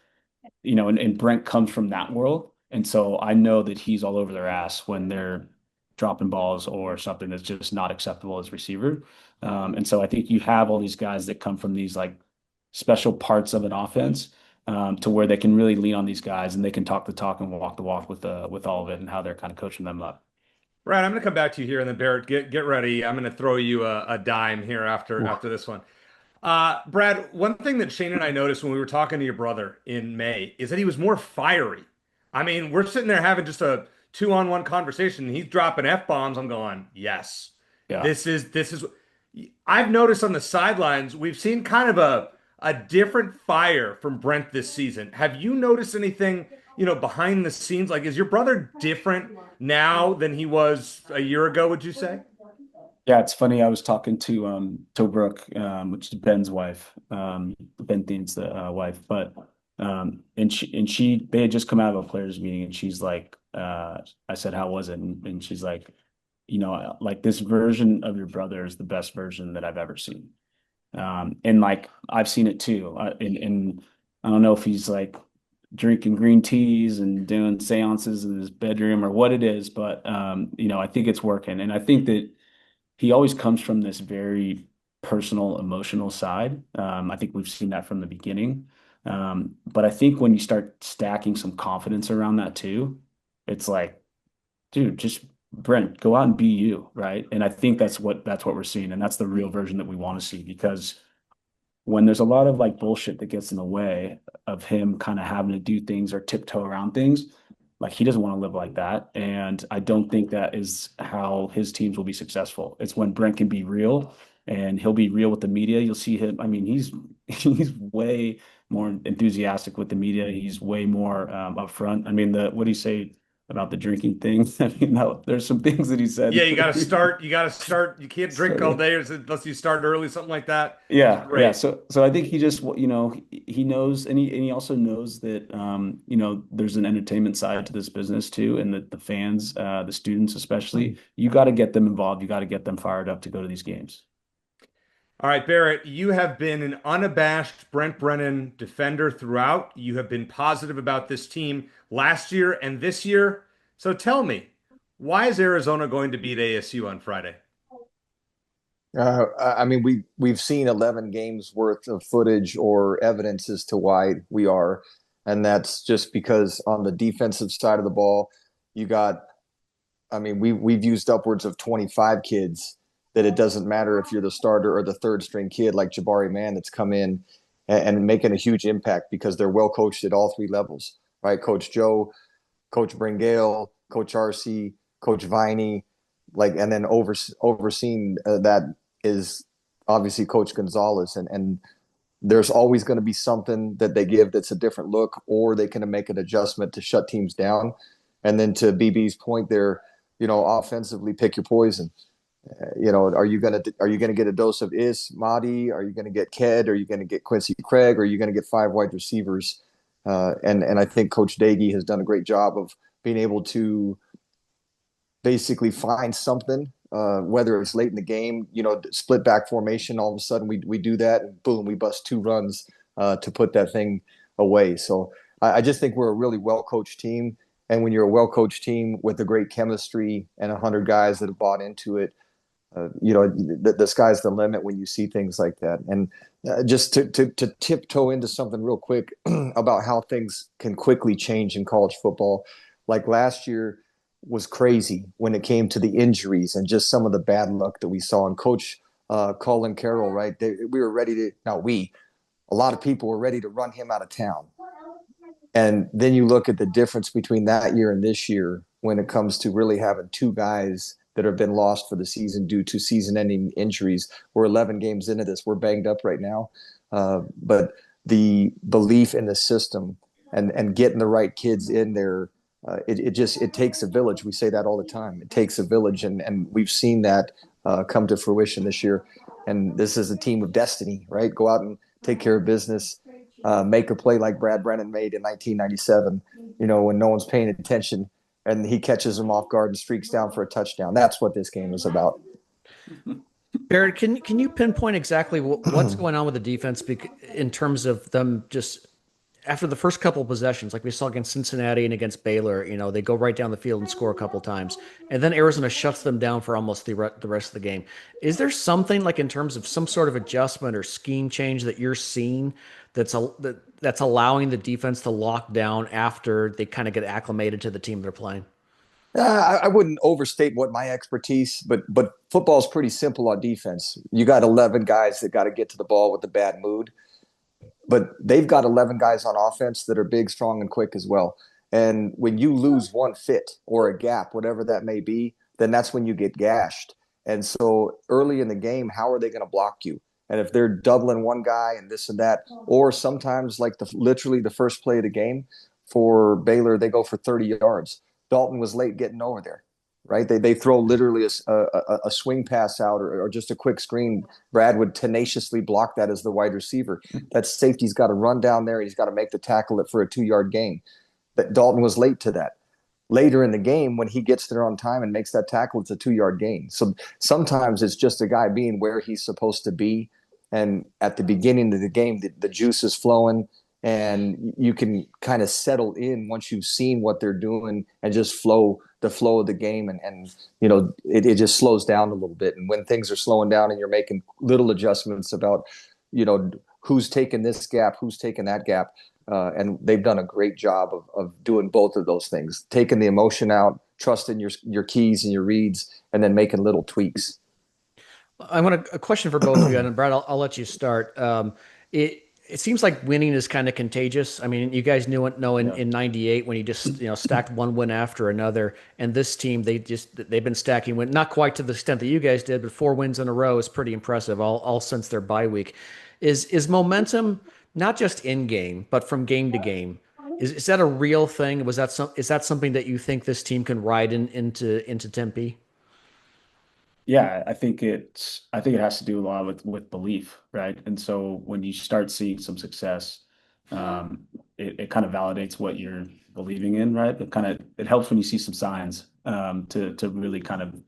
and Brent comes from that world, and so I know that he's all over their ass when they're dropping balls or something that's just not acceptable as receiver. And so I think you have all these guys that come from these like special parts of an offense, to where they can really lean on these guys and they can talk the talk and walk the walk with all of it and how they're kind of coaching them up. Brad, I'm going to come back to you here, and then Barrett, get ready. I'm going to throw you a dime here after this one. Brad, one thing that Shane and I noticed when we were talking to your brother in May is that he was more fiery. I mean, we're sitting there having just a two-on-one conversation, and he's dropping F-bombs. I'm going, yes, Yeah. this is. I've noticed on the sidelines, we've seen kind of a different fire from Brent this season. Have you noticed anything, behind the scenes? Like, is your brother different now than he was a year ago, would you say? Yeah, it's funny. I was talking to Brooke, which is Ben's wife, Ben Thien's the wife, but and they had just come out of a players meeting, and she's like, I said, how was it? And she's like, like this version of your brother is the best version that I've ever seen. And like I've seen it too. And I don't know if he's like drinking green teas and doing seances in his bedroom or what it is, but I think it's working. And I think that he always comes from this very personal, emotional side. I think we've seen that from the beginning. But I think when you start stacking some confidence around that too, it's like, dude, just Brent, go out and be you, right? And I think that's what we're seeing, and that's the real version that we want to see, because when there's a lot of like bullshit that gets in the way of him kind of having to do things or tiptoe around things, like he doesn't want to live like that. And I don't think that is how his teams will be successful. It's when Brent can be real, and he'll be real with the media. You'll see him. I mean, he's way more enthusiastic with the media. He's way more upfront. I mean, what do you say about the drinking thing? I mean, there's some things that he said. Yeah, you got to start. You can't drink all day unless you start early, something like that. Yeah, yeah. So I think he just, he knows, and he also knows that, there's an entertainment side to this business too, and that the fans, the students especially, you got to get them involved. You got to get them fired up to go to these games. All right, Barrett, you have been an unabashed Brent Brennan defender throughout. You have been positive about this team last year and this year. So tell me, why is Arizona going to beat ASU on Friday? I mean, we've seen 11 games worth of footage or evidence as to why we are, and that's just because on the defensive side of the ball, we've used upwards of 25 kids. That it doesn't matter if you're the starter or the third string kid like Jabari Mann that's come in and making a huge impact because they're well coached at all three levels, right? Coach Joe, Coach Bringale, Coach RC, Coach Viney, and then overseeing that is obviously Coach Gonzalez. And there's always going to be something that they give that's a different look, or they can make an adjustment to shut teams down. And then to BB's point there, offensively pick your poison. Are you gonna get a dose of Mahdi? Are you gonna get Ked? Are you gonna get Quincy Craig? Or are you gonna get 5 wide receivers? And I think Coach Daggy has done a great job of being able to basically find something, whether it's late in the game, split back formation. All of a sudden we do that, and boom, we bust 2 runs to put that thing away. So I just think we're a really well coached team. And when you're a well coached team with a great chemistry and 100 guys that have bought into it, the sky's the limit when you see things like that. And just to tiptoe into something real quick about how things can quickly change in college football. Like last year was crazy when it came to the injuries and just some of the bad luck that we saw. And Coach Colin Carroll, right? A lot of people were ready to run him out of town. And then you look at the difference between that year and this year when it comes to really having two guys that have been lost for the season due to season-ending injuries. We're 11 games into this. We're banged up right now. But the belief in the system and getting the right kids in there, it takes a village. We say that all the time. It takes a village, and we've seen that come to fruition this year. And this is a team of destiny, right? Go out and take care of business. Make a play like Brad Brennan made in 1997, when no one's paying attention, and he catches them off guard and streaks down for a touchdown. That's what this game is about. Barrett, can you pinpoint exactly what's going on with the defense in terms of them just after the first couple of possessions, like we saw against Cincinnati and against Baylor, they go right down the field and score a couple times, and then Arizona shuts them down for almost the rest of the game. Is there something like in terms of some sort of adjustment or scheme change that you're seeing that's allowing the defense to lock down after they kind of get acclimated to the team they're playing? I wouldn't overstate what my expertise, but football is pretty simple on defense. You got 11 guys that got to get to the ball with a bad mood. But they've got 11 guys on offense that are big, strong, and quick as well. And when you lose one fit or a gap, whatever that may be, then that's when you get gashed. And so early in the game, how are they going to block you? And if they're doubling one guy and this and that, or sometimes like literally the first play of the game for Baylor, they go for 30 yards. Dalton was late getting over there. Right? They throw literally a swing pass out or just a quick screen. Brad would tenaciously block that as the wide receiver. That safety's got to run down there. He's got to make the tackle for a 2-yard gain. But Dalton was late to that. Later in the game, when he gets there on time and makes that tackle, it's a 2-yard gain. So sometimes it's just a guy being where he's supposed to be. And at the beginning of the game, the juice is flowing. And you can kind of settle in once you've seen what they're doing and just the flow of the game. And it just slows down a little bit. And when things are slowing down and you're making little adjustments about, who's taking this gap, who's taking that gap. And they've done a great job of doing both of those things, taking the emotion out, trusting your keys and your reads, and then making little tweaks. I want a question for both of you, and Brad, I'll let you start. It seems like winning is kind of contagious. I mean, you guys knew in 98 when you just stacked one win after another, and this team they've been stacking win, not quite to the extent that you guys did, but 4 wins in a row is pretty impressive. All since their bye week, is momentum not just in game but from game to game? Is that a real thing? Is that something that you think this team can ride into Tempe? Yeah, I think it has to do a lot with belief, right? And so when you start seeing some success, it kind of validates what you're believing in, right? It helps when you see some signs to really kind of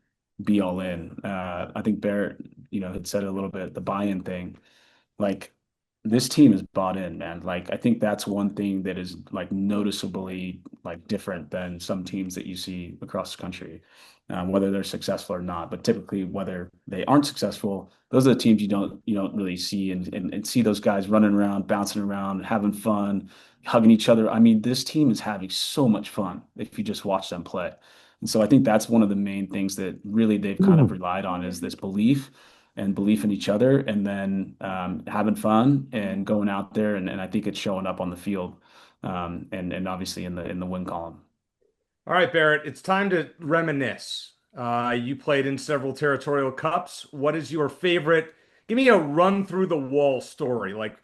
be all in. I think Barrett, had said it a little bit, the buy-in thing. Like this team is bought in, man. Like I think that's one thing that is like noticeably like different than some teams that you see across the country. Whether they're successful or not, but typically whether they aren't successful, those are the teams you don't really see and see those guys running around, bouncing around, having fun, hugging each other. I mean, this team is having so much fun if you just watch them play. And so I think that's one of the main things that really they've kind of relied on is this belief in each other, and then having fun and going out there, and I think it's showing up on the field, and obviously in the win column. All right, Barrett, it's time to reminisce. You played in several Territorial Cups. What is your favorite? Give me a run through the wall story. Like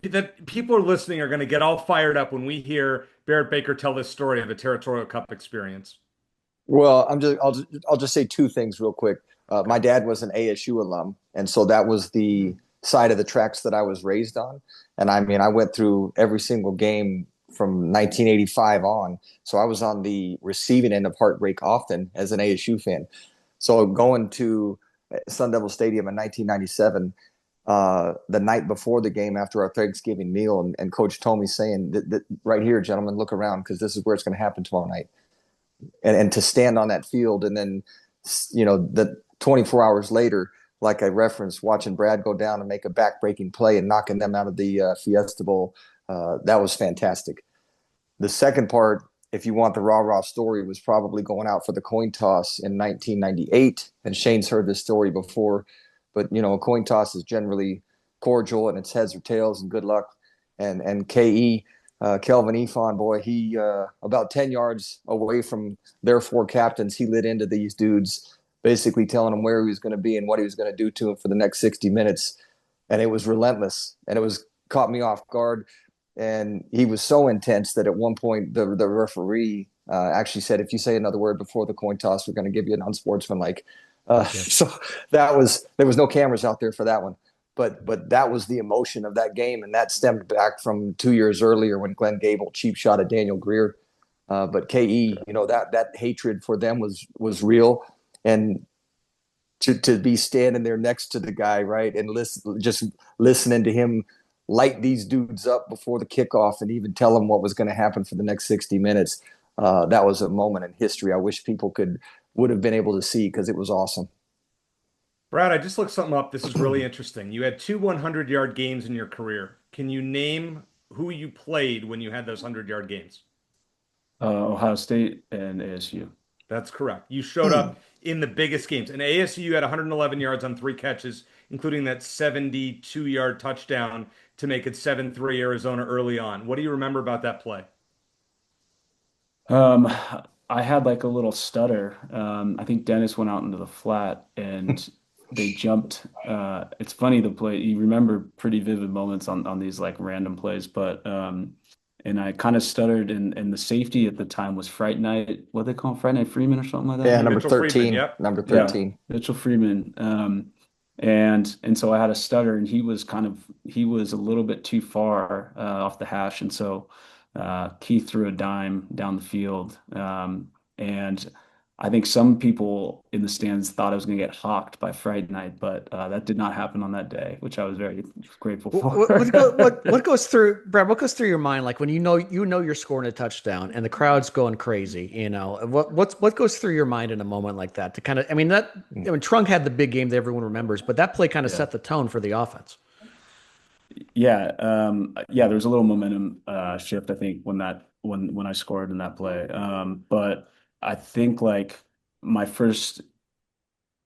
that people are listening are going to get all fired up when we hear Barrett Baker tell this story of a Territorial Cup experience. Well, I'll just say 2 things real quick. My dad was an ASU alum, and so that was the side of the tracks that I was raised on. And I mean, I went through every single game from 1985 on. So I was on the receiving end of heartbreak often as an ASU fan. So going to Sun Devil Stadium in 1997, the night before the game after our Thanksgiving meal, and Coach told me saying that right here, gentlemen, look around because this is where it's going to happen tomorrow night. And to stand on that field, and then, the 24 hours later, like I referenced, watching Brad go down and make a back-breaking play and knocking them out of the Fiesta Bowl, that was fantastic. The second part, if you want the rah-rah story, was probably going out for the coin toss in 1998. And Shane's heard this story before, but, a coin toss is generally cordial and it's heads or tails and good luck. And KE Kelvin Efon, boy, he about 10 yards away from their four captains, he lit into these dudes, basically telling them where he was going to be and what he was going to do to them for the next 60 minutes. And it was relentless, and it was caught me off guard. And he was so intense that at one point the referee actually said, if you say another word before the coin toss, we're going to give you an unsportsmanlike. So there was no cameras out there for that one. But that was the emotion of that game, and that stemmed back from 2 years earlier when Glenn Gable cheap shot at Daniel Greer. But KE, that hatred for them was real, and to be standing there next to the guy, right, and just listening to him light these dudes up before the kickoff and even tell them what was going to happen for the next 60 minutes. That was a moment in history I wish people would have been able to see, because it was awesome. Brad, I just looked something up. This is really interesting. You had two 100-yard games in your career. Can you name who you played when you had those 100-yard games? Ohio State and ASU. That's correct. You showed up in the biggest games. And ASU had 111 yards on 3 catches, including that 72-yard touchdown to make it 7-3 Arizona early on. What do you remember about that play? I had like a little stutter. I think Dennis went out into the flat and they jumped. It's funny, the play, you remember pretty vivid moments on these like random plays, but and I kind of stuttered, and the safety at the time was Fright Night. What they call him? Fright Night Freeman or something like that? Yeah, number Mitchell 13. Friedman, yep. Number 13. Yeah, Mitchell Freeman. And so I had a stutter, and he was a little bit too far off the hash, and so Keith threw a dime down the field, and I think some people in the stands thought I was going to get hawked by Fright Night, but that did not happen on that day, which I was very grateful for. What goes through, Brad? What goes through your mind, like when you know you're scoring a touchdown and the crowd's going crazy? What goes through your mind in a moment like that? To kind of, Trunk had the big game that everyone remembers, but that play kind of set the tone for the offense. Yeah, there was a little momentum shift, I think, when I scored in that play, but I think like my first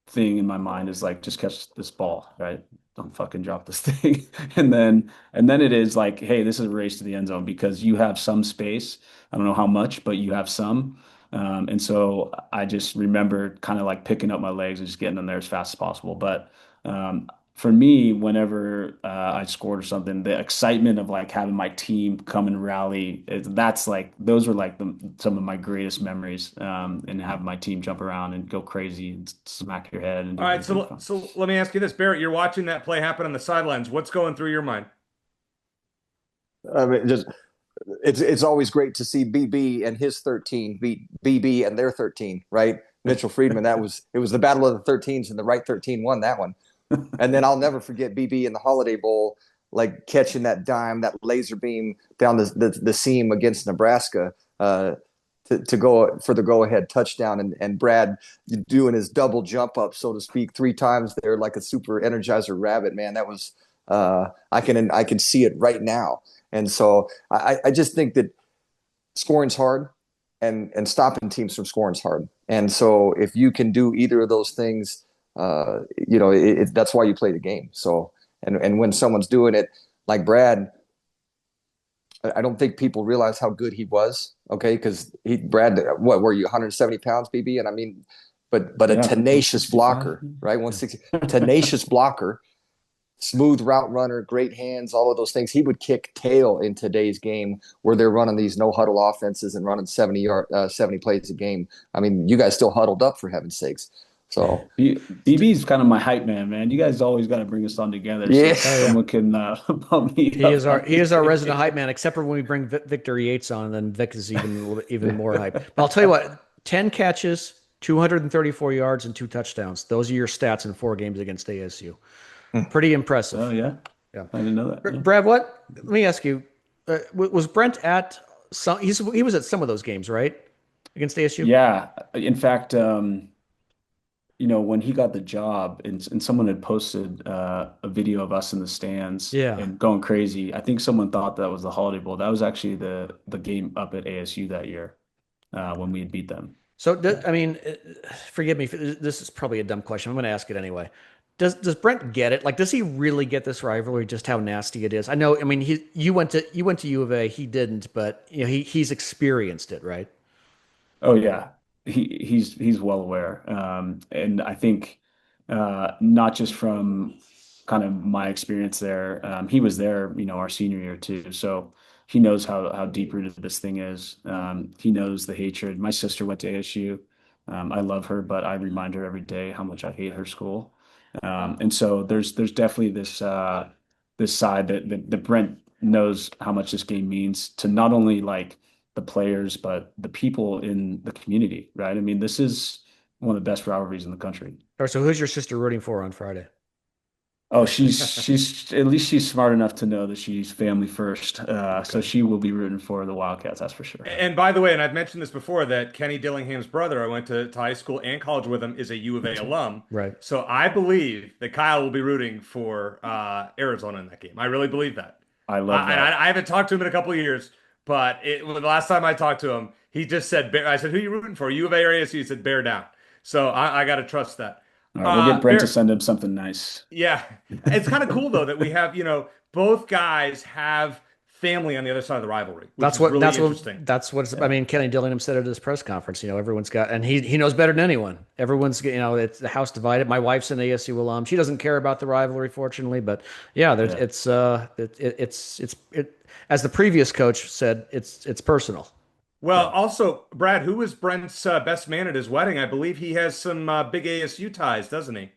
thing in my mind is like, just catch this ball, right? Don't fucking drop this thing. and then it is like, hey, this is a race to the end zone, because you have some space. I don't know how much, but you have some. And so I just remember kind of like picking up my legs and just getting in there as fast as possible. But for me, whenever I scored or something, the excitement of like having my team come and rally, those were like some of my greatest memories, and having my team jump around and go crazy and smack your head. And all right, so let me ask you this, Barrett. You're watching that play happen on the sidelines. What's going through your mind? I mean, it's always great to see BB and his 13 beat BB and their 13, right? Mitchell Friedman. It was the battle of the 13s, and the right 13 won that one. And then I'll never forget BB in the Holiday Bowl, like catching that dime, that laser beam down the seam against Nebraska to go for the go-ahead touchdown, and Brad doing his double jump up, so to speak, 3 times there like a super Energizer rabbit. Man, that was I can see it right now. And so I just think that scoring's hard, and stopping teams from scoring's hard. And so if you can do either of those things, that's why you play the game. So, and when someone's doing it like Brad, I don't think people realize how good he was. Okay. Cause Brad, what were you, 170 pounds, BB? And I mean, but a tenacious blocker, right? 160, tenacious blocker, smooth route runner, great hands, all of those things. He would kick tail in today's game where they're running these no huddle offenses and running 70 plays a game. I mean, you guys still huddled up, for heaven's sakes. So BB's kind of my hype man. You guys always got to bring us on together. Yeah, so someone can bump me. He is our resident hype man, except for when we bring Victor Yates on, then Vic is even more hype. But I'll tell you what: 10 catches, 234 yards, and 2 touchdowns. Those are your stats in 4 games against ASU. Pretty impressive. Oh yeah. I didn't know that. Yeah. Brad, let me ask you: was Brent at some? He was at some of those games, right, against ASU? Yeah. In fact. When he got the job and someone had posted a video of us in the stands and going crazy, I think someone thought that was the Holiday Bowl. That was actually the game up at ASU that year when we had beat them. So, forgive me, this is probably a dumb question. I'm going to ask it anyway. Does Brent get it? Like, does he really get this rivalry? Just how nasty it is? I know. I mean, you went to U of A. He didn't, but he's experienced it, right? Oh yeah, he's well aware, and I think not just from kind of my experience there. He was there, our senior year too, so he knows how deep rooted this thing is. He knows the hatred. My sister went to ASU. I love her, but I remind her every day how much I hate her school. And so there's definitely this side that Brent knows how much this game means to not only like the players, but the people in the community, right? I mean, this is one of the best rivalries in the country. All right, so who's your sister rooting for on Friday? Oh, she's at least she's smart enough to know that she's family first. So she will be rooting for the Wildcats, that's for sure. And by the way, and I've mentioned this before, that Kenny Dillingham's brother, I went to high school and college with him, is a U of A alum. Right. So I believe that Kyle will be rooting for Arizona in that game. I really believe that. I love that. And I haven't talked to him in a couple of years, but the last time I talked to him, he just said, I said, who are you rooting for? U of A or ASU? He said, Bear down. So I got to trust that. All right, we'll get Brent to send him something nice. Yeah. It's kind of cool though that we have, both guys have family on the other side of the rivalry. That's what I mean, Kenny Dillingham said at his press conference, everyone's got, and he knows better than anyone. Everyone's, it's the house divided. My wife's an ASU alum. She doesn't care about the rivalry, fortunately, but it's as the previous coach said, it's personal. Well, also, Brad, who was Brent's best man at his wedding? I believe he has some big ASU ties, doesn't he?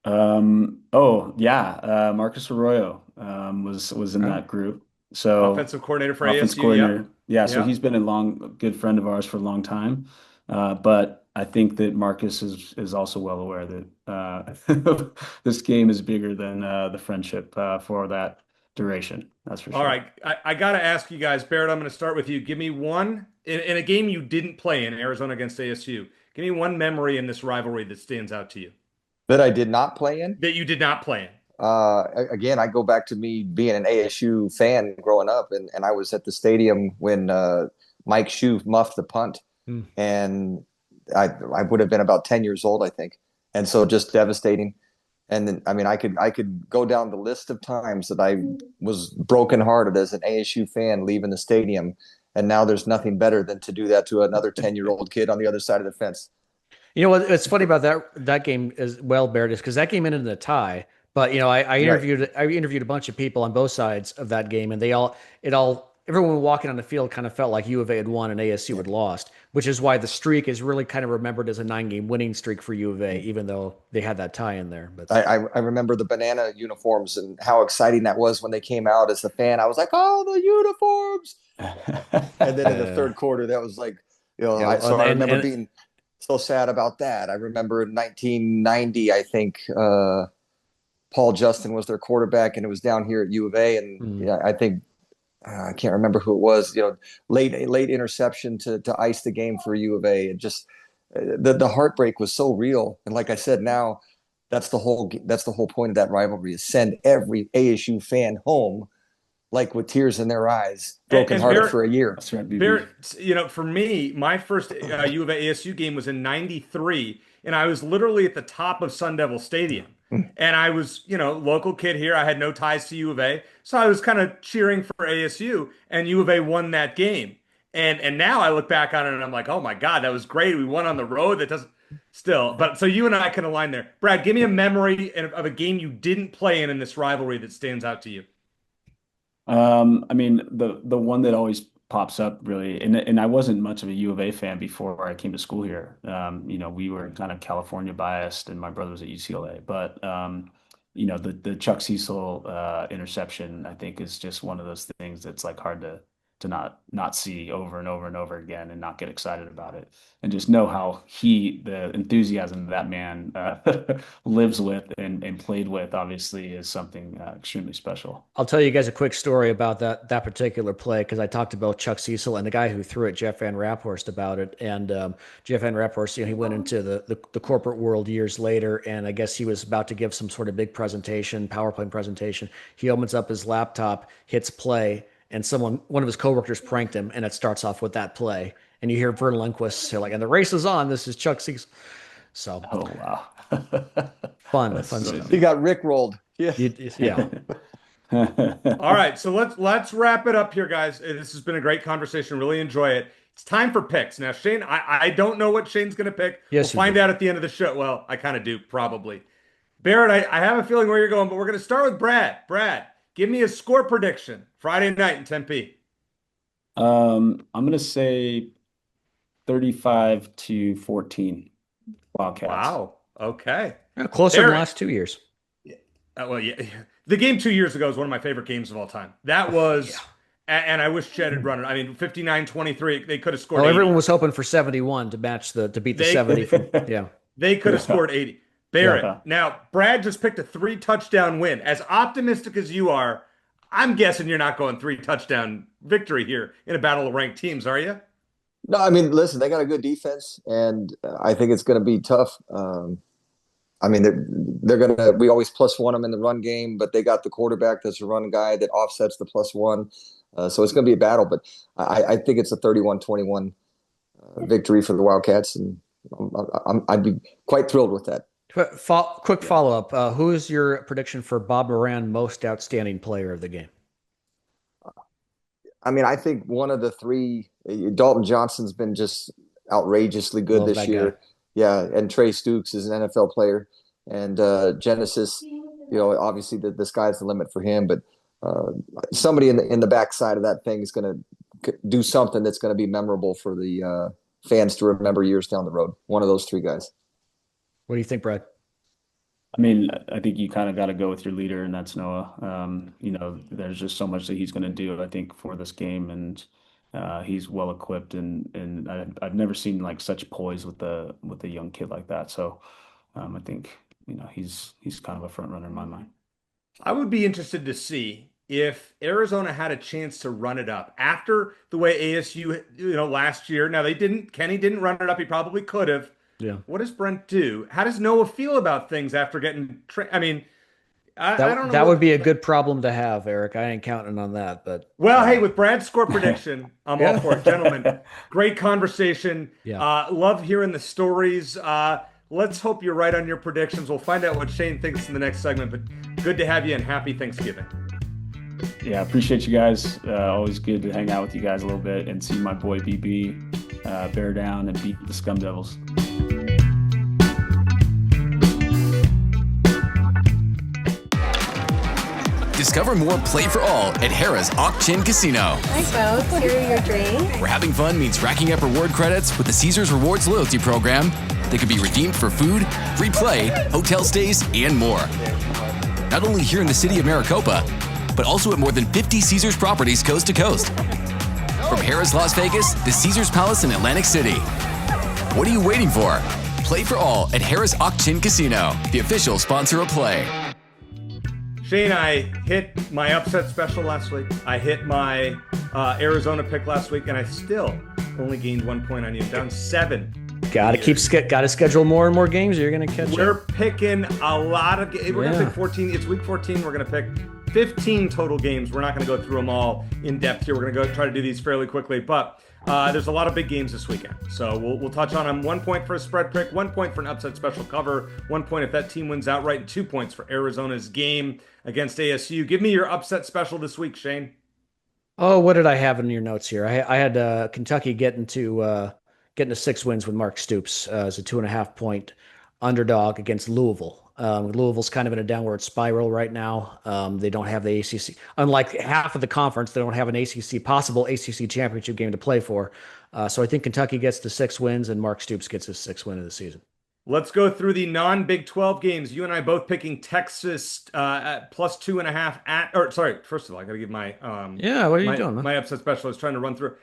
Oh yeah, Marcus Arroyo was in that group. So offensive coordinator for offense ASU. Coordinator. Yep. Yeah, so he's been a good friend of ours for a long time. But I think that Marcus is also well aware that this game is bigger than the friendship for that duration. That's for sure. All right, I got to ask you guys, Barrett. I'm going to start with you. Give me one in a game you didn't play in Arizona against ASU. Give me one memory in this rivalry that stands out to you. That I did not play in? That you did not play in. Again, I go back to me being an ASU fan growing up, and I was at the stadium when Mike Shue muffed the punt, and I would have been about 10 years old, I think, and so just devastating. And then, I mean, I could go down the list of times that I was brokenhearted as an ASU fan leaving the stadium, and now there's nothing better than to do that to another 10-year-old kid on the other side of the fence. You know what's funny about that game as well, Barrett, is because that game ended in a tie. But I interviewed a bunch of people on both sides of that game, and everyone walking on the field kind of felt like U of A had won and ASU had lost, which is why the streak is really kind of remembered as a 9-game winning streak for U of A, even though they had that tie in there. But I remember the banana uniforms and how exciting that was when they came out as a fan. I was like, oh, the uniforms! And then in the third quarter, that was like, I remember being so sad about that. I remember in 1990, I think Paul Justin was their quarterback, and it was down here at U of A, and I think I can't remember who it was. Late interception to ice the game for U of A. It just the heartbreak was so real, and like I said, now that's the whole point of that rivalry, is send every ASU fan home like with tears in their eyes, brokenhearted for a year. That's right, Barrett, for me, my first U of A ASU game was in '93, and I was literally at the top of Sun Devil Stadium. And I was, local kid here. I had no ties to U of A. So I was kind of cheering for ASU, and U of A won that game. And now I look back on it and I'm like, oh my God, that was great. We won on the road. That doesn't still. But so you and I can align there. Brad, give me a memory of a game you didn't play in this rivalry that stands out to you. I mean, the one that always pops up really, and I wasn't much of a U of A fan before I came to school here. We were kind of California biased, and my brother was at UCLA. But the Chuck Cecil interception, I think, is just one of those things that's like hard to not see over and over and over again and not get excited about it, and just know how the enthusiasm that man lives with and played with, obviously, is something extremely special. I'll tell you guys a quick story about that particular play, because I talked about Chuck Cecil and the guy who threw it, Jeff Van Raphorst, about it. And Jeff Van Raphorst, he went into the corporate world years later, and I guess he was about to give some sort of big presentation, PowerPoint presentation. He opens up his laptop, hits play, and one of his coworkers pranked him, and it starts off with that play. And you hear Vern Lundquist say, and the race is on. This is Chuck Cecil. So, oh wow, Fun stuff. He got rickrolled. Yeah. Yeah. All right, so let's wrap it up here, guys. This has been a great conversation. Really enjoy it. It's time for picks. Now, Shane, I don't know what Shane's going to pick. Yes, we'll find out at the end of the show. Well, I kind of do, probably. Barrett, I have a feeling where you're going, but we're going to start with Brad. Brad, give me a score prediction. Friday night in Tempe. I'm going to say 35-14 Wildcats. Wow. Okay. Closer than the last 2 years. Well, yeah. The game 2 years ago is one of my favorite games of all time. That was, and I wish Chet had run it. I mean, 59-23, they could have scored 80. Everyone was hoping for 71 to beat the 70. They could have scored 80. Barrett, now, Brad just picked a 3-touchdown win. As optimistic as you are, I'm guessing you're not going 3-touchdown victory here in a battle of ranked teams, are you? No, I mean, listen, they got a good defense, and I think it's going to be tough. I mean, they're going to – we always +1 them in the run game, but they got the quarterback that's a run guy that offsets the +1. So it's going to be a battle, but I think it's a 31-21 victory for the Wildcats, and I'd be quite thrilled with that. Quick follow-up. Who is your prediction for Bob Moran most outstanding player of the game? I mean, I think one of the three, Dalton Johnson's been just outrageously good this year. Guy. Yeah, and Trey Stooks is an NFL player. And Genesis, obviously the sky's the limit for him. But somebody in the backside of that thing is going to do something that's going to be memorable for the fans to remember years down the road. One of those three guys. What do you think, Brad? I mean, I think you kind of got to go with your leader, and that's Noah. There's just so much that he's going to do, I think, for this game, and he's well equipped, and I've never seen like such poise with a young kid like that. So I think he's kind of a front runner in my mind. I would be interested to see if Arizona had a chance to run it up after the way ASU, last year. Now they didn't. Kenny didn't run it up. He probably could have. Yeah. What does Brent do? How does Noah feel about things after getting I mean, I don't know. That would be a good problem to have, Eric. I ain't counting on that, but hey, with Brad's score prediction, I'm all for it, gentlemen. Great conversation. Yeah. Love hearing the stories. Let's hope you're right on your predictions. We'll find out what Shane thinks in the next segment. But good to have you, and happy Thanksgiving. Yeah, appreciate you guys. Always good to hang out with you guys a little bit and see my boy BB bear down and beat the Scum Devils. Discover more Play for All at Harrah's Auction Casino. Hi, folks. Here are your drinks. Where having fun means racking up reward credits with the Caesars Rewards loyalty program that can be redeemed for food, free play, hotel stays, and more. Not only here in the city of Maricopa, but also at more than 50 Caesars properties coast to coast. From Harrah's Las Vegas to Caesars Palace in Atlantic City. What are you waiting for? Play for All at Harrah's Auction Casino, the official sponsor of Play. Shane, I hit my upset special last week. I hit my Arizona pick last week, and I still only gained 1 point on you. Down 7. Got to schedule more and more games. Or you're going to catch We're up. picking a lot of games. We're going to pick 14. It's week 14. We're going to pick 15 total games. We're not going to go through them all in depth here. We're going to go try to do these fairly quickly, but there's a lot of big games this weekend. So we'll touch on them. 1 point for a spread pick, 1 point for an upset special cover, 1 point if that team wins outright, and 2 points for Arizona's game against ASU. Give me your upset special this week, Shane. Oh, what did I have in your notes here? I had Kentucky getting to 6 wins with Mark Stoops as a 2.5 point underdog against Louisville. Louisville's kind of in a downward spiral right now. They don't have the ACC. Unlike half of the conference, they don't have an possible ACC championship game to play for. So I think Kentucky gets to 6 wins and Mark Stoops gets his 6th win of the season. Let's go through the non-Big 12 games. You and I both picking Texas at +2.5 first of all, I got to give my what are you doing, man? My upset special. I was trying to run through.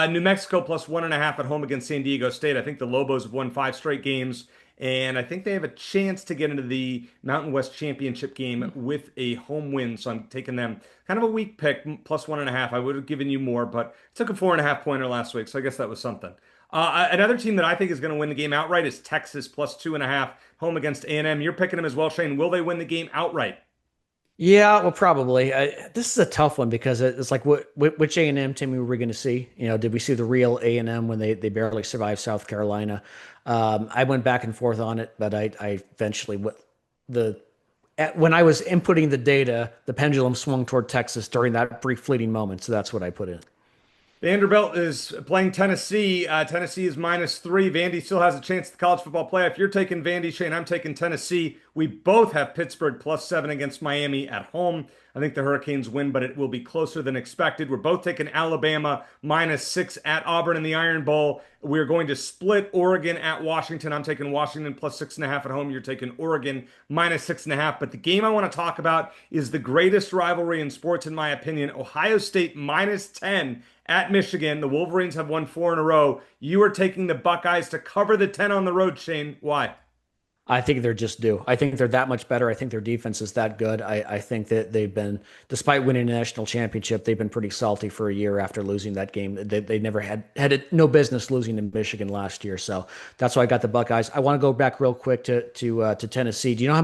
New Mexico +1.5 at home against San Diego State. I think the Lobos have won 5 straight games, and I think they have a chance to get into the Mountain West Championship game with a home win. So I'm taking them. Kind of a weak pick, +1.5. I would have given you more, but took a 4.5 pointer last week, so I guess that was something. Another team that I think is going to win the game outright is Texas +2.5 home against A&M. You're picking them as well, Shane. Will they win the game outright? Yeah, well, probably. This is a tough one because it's like which A&M team were we going to see? Did we see the real A&M when they barely survived South Carolina? I went back and forth on it, but I eventually when I was inputting the data, the pendulum swung toward Texas during that brief fleeting moment. So that's what I put in. Vanderbilt is playing Tennessee. Tennessee is -3. Vandy still has a chance at the college football playoff. You're taking Vandy, Shane. I'm taking Tennessee. We both have Pittsburgh +7 against Miami at home. I think the Hurricanes win, but it will be closer than expected. We're both taking Alabama -6 at Auburn in the Iron Bowl. We're going to split Oregon at Washington. I'm taking Washington +6.5 at home. You're taking Oregon -6.5. But the game I want to talk about is the greatest rivalry in sports, in my opinion. Ohio State -10 at Michigan. The Wolverines have won 4 in a row. You are taking the Buckeyes to cover the 10 on the road, Shane. Why? I think they're just due. I think they're that much better. I think their defense is that good. I think that they've been, despite winning a national championship, they've been pretty salty for a year after losing that game. They never had no business losing to Michigan last year. So that's why I got the Buckeyes. I want to go back real quick to Tennessee. Do you know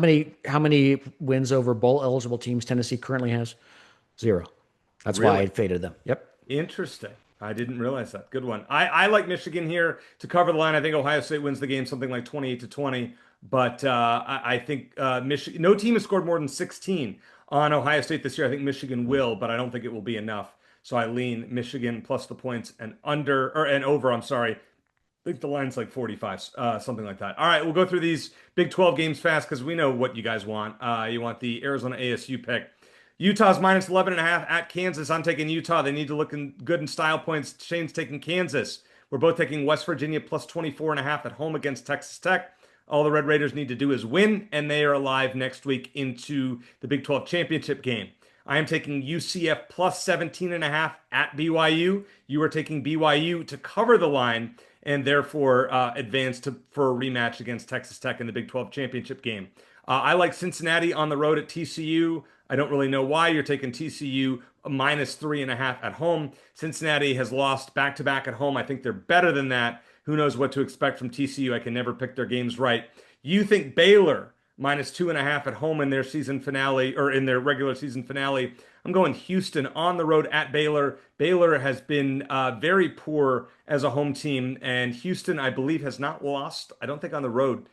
how many wins over bowl eligible teams Tennessee currently has? 0. That's why I faded them. Yep. Interesting. I didn't realize that. Good one. I like Michigan here to cover the line. I think Ohio State wins the game something like 28-20. But I think Michigan, no team has scored more than 16 on Ohio State this year. I think Michigan will, but I don't think it will be enough. So I lean Michigan plus the points and over. I'm sorry. I think the line's like 45, something like that. All right, we'll go through these Big 12 games fast because we know what you guys want. You want the Arizona ASU pick. Utah's -11.5 at Kansas. I'm taking Utah. They need to look good in style points. Shane's taking Kansas. We're both taking West Virginia +24.5 at home against Texas Tech. All the Red Raiders need to do is win, and they are alive next week into the Big 12 championship game. I am taking UCF +17.5 at BYU. You are taking BYU to cover the line and therefore advance for a rematch against Texas Tech in the Big 12 championship game. I like Cincinnati on the road at TCU. I don't really know why you're taking TCU -3.5 at home. Cincinnati has lost back-to-back at home. I think they're better than that. Who knows what to expect from TCU? I can never pick their games right. You think Baylor -2.5 at home in their season finale or in their regular season finale? I'm going Houston on the road at Baylor. Baylor has been very poor as a home team, and Houston, I believe, has not lost, I don't think, on the road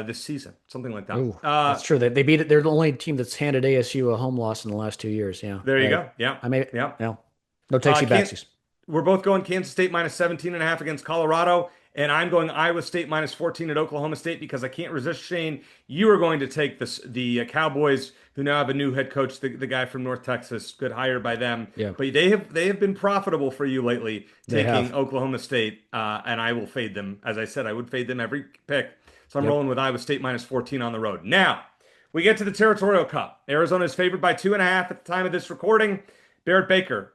this season, something like that. Ooh, that's true. They beat it. They're the only team that's handed ASU a home loss in the last 2 years. Yeah. There you go. Yeah. No takesy backsies. We're both going Kansas State -17.5 against Colorado, and I'm going Iowa State -14 at Oklahoma State because I can't resist, Shane. You are going to take the Cowboys, who now have a new head coach, the guy from North Texas, good hire by them. Yeah. But they have been profitable for you lately, taking Oklahoma State, and I will fade them. As I said, I would fade them every pick. So I'm rolling with Iowa State -14 on the road. Now, we get to the Territorial Cup. Arizona is favored by 2.5 at the time of this recording. Barrett Baker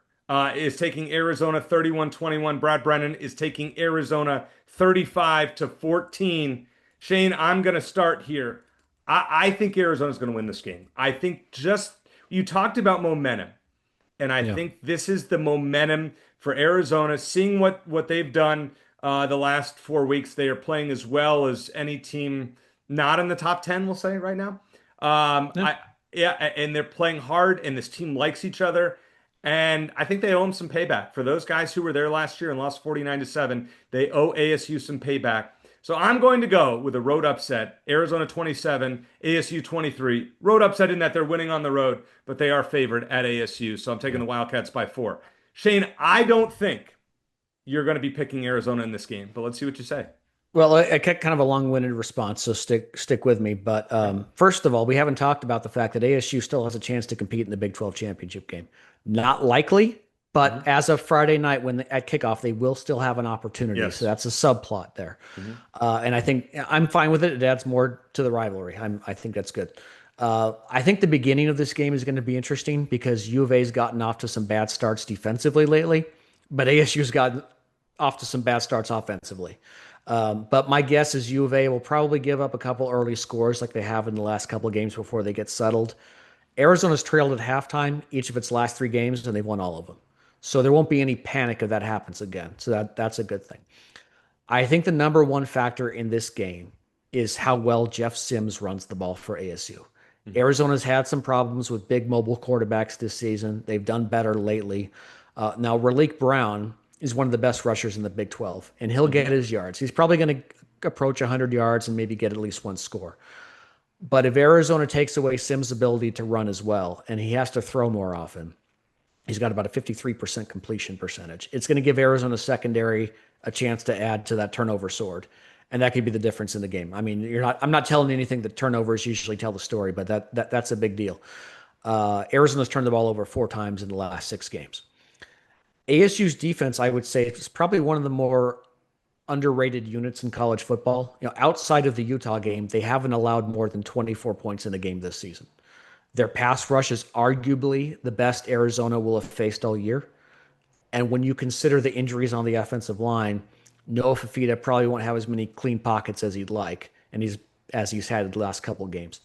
is taking Arizona 31-21. Brad Brennan is taking Arizona 35-14. Shane, I'm going to start here. I think Arizona's going to win this game. I think you talked about momentum, and I think this is the momentum for Arizona. Seeing what they've done the last 4 weeks, they are playing as well as any team not in the top 10, we'll say right now. And they're playing hard, and this team likes each other. And I think they owe them some payback. For those guys who were there last year and lost 49-7, they owe ASU some payback. So I'm going to go with a road upset. Arizona 27, ASU 23. Road upset in that they're winning on the road, but they are favored at ASU. So I'm taking the Wildcats by 4. Shane, I don't think you're going to be picking Arizona in this game, but let's see what you say. Well, I get kind of a long-winded response, so stick with me. But first of all, we haven't talked about the fact that ASU still has a chance to compete in the Big 12 championship game. Not likely, but as of Friday night at kickoff, they will still have an opportunity. Yes. So that's a subplot there. And I think I'm fine with it. It adds more to the rivalry. I think that's good. I think the beginning of this game is going to be interesting because U of A's gotten off to some bad starts defensively lately, but ASU's gotten off to some bad starts offensively. But my guess is U of A will probably give up a couple early scores like they have in the last couple of games before they get settled. Arizona's trailed at halftime each of its last 3 games, and they've won all of them. So there won't be any panic if that happens again. So that's a good thing. I think the number one factor in this game is how well Jeff Sims runs the ball for ASU. Arizona's had some problems with big mobile quarterbacks this season. They've done better lately. Now, Raleek Brown is one of the best rushers in the Big 12, and he'll get his yards. He's probably going to approach 100 yards and maybe get at least one score. But if Arizona takes away Sims' ability to run as well, and he has to throw more often, he's got about a 53% completion percentage. It's going to give Arizona secondary a chance to add to that turnover sword. And that could be the difference in the game. I mean, I'm not telling you anything that turnovers usually tell the story, but that's a big deal. Arizona's turned the ball over 4 times in the last 6 games. ASU's defense, I would say, is probably one of the more underrated units in college football. Outside of the Utah game, they haven't allowed more than 24 points in a game this season. Their pass rush is arguably the best Arizona will have faced all year. And when you consider the injuries on the offensive line, Noah Fafita probably won't have as many clean pockets as he'd like, and as he's had the last couple of games.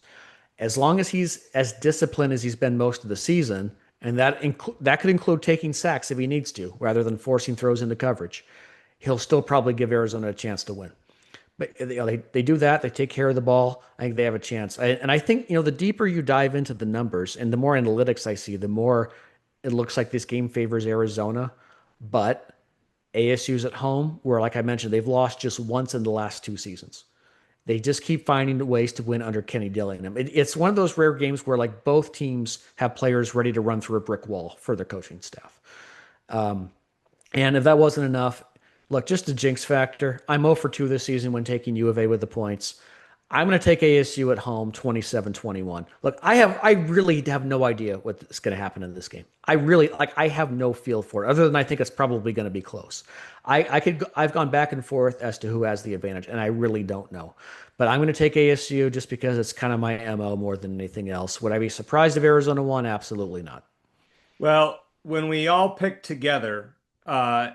As long as he's as disciplined as he's been most of the season, and that could include taking sacks if he needs to, rather than forcing throws into coverage, he'll still probably give Arizona a chance to win. But they do that. They take care of the ball. I think they have a chance. And I think, the deeper you dive into the numbers and the more analytics I see, the more it looks like this game favors Arizona. But ASU's at home, where, like I mentioned, they've lost just once in the last 2 seasons. They just keep finding ways to win under Kenny Dillingham. It's one of those rare games where, like, both teams have players ready to run through a brick wall for their coaching staff. And if that wasn't enough, look, just a jinx factor. I'm 0 for 2 this season when taking U of A with the points. I'm going to take ASU at home 27-21. Look, I really have no idea what's going to happen in this game. I have no feel for it, other than I think it's probably going to be close. I've gone back and forth as to who has the advantage, and I really don't know. But I'm going to take ASU just because it's kind of my MO more than anything else. Would I be surprised if Arizona won? Absolutely not. Well, when we all pick together,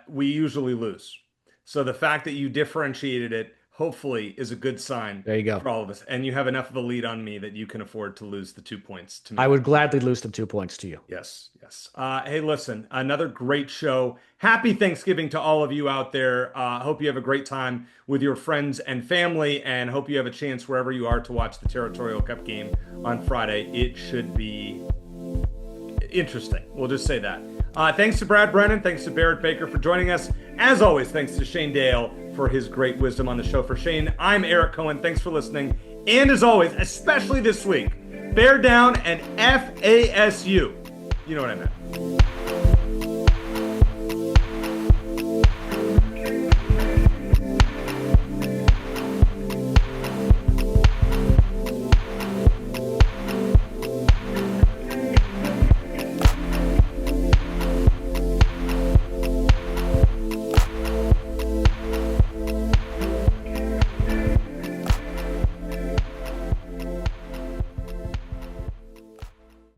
we usually lose. So the fact that you differentiated it, hopefully, is a good sign. There you go. For all of us. And you have enough of a lead on me that you can afford to lose the 2 points to me. I would gladly lose the 2 points to you. Yes. Hey, listen, another great show. Happy Thanksgiving to all of you out there. Hope you have a great time with your friends and family, and hope you have a chance wherever you are to watch the Territorial Cup game on Friday. It should be interesting. We'll just say that. Thanks to Brad Brennan. Thanks to Barrett Baker for joining us. As always, thanks to Shane Dale for his great wisdom on the show. For Shane, I'm Eric Cohen. Thanks for listening. And as always, especially this week, bear down and FASU. You know what I meant.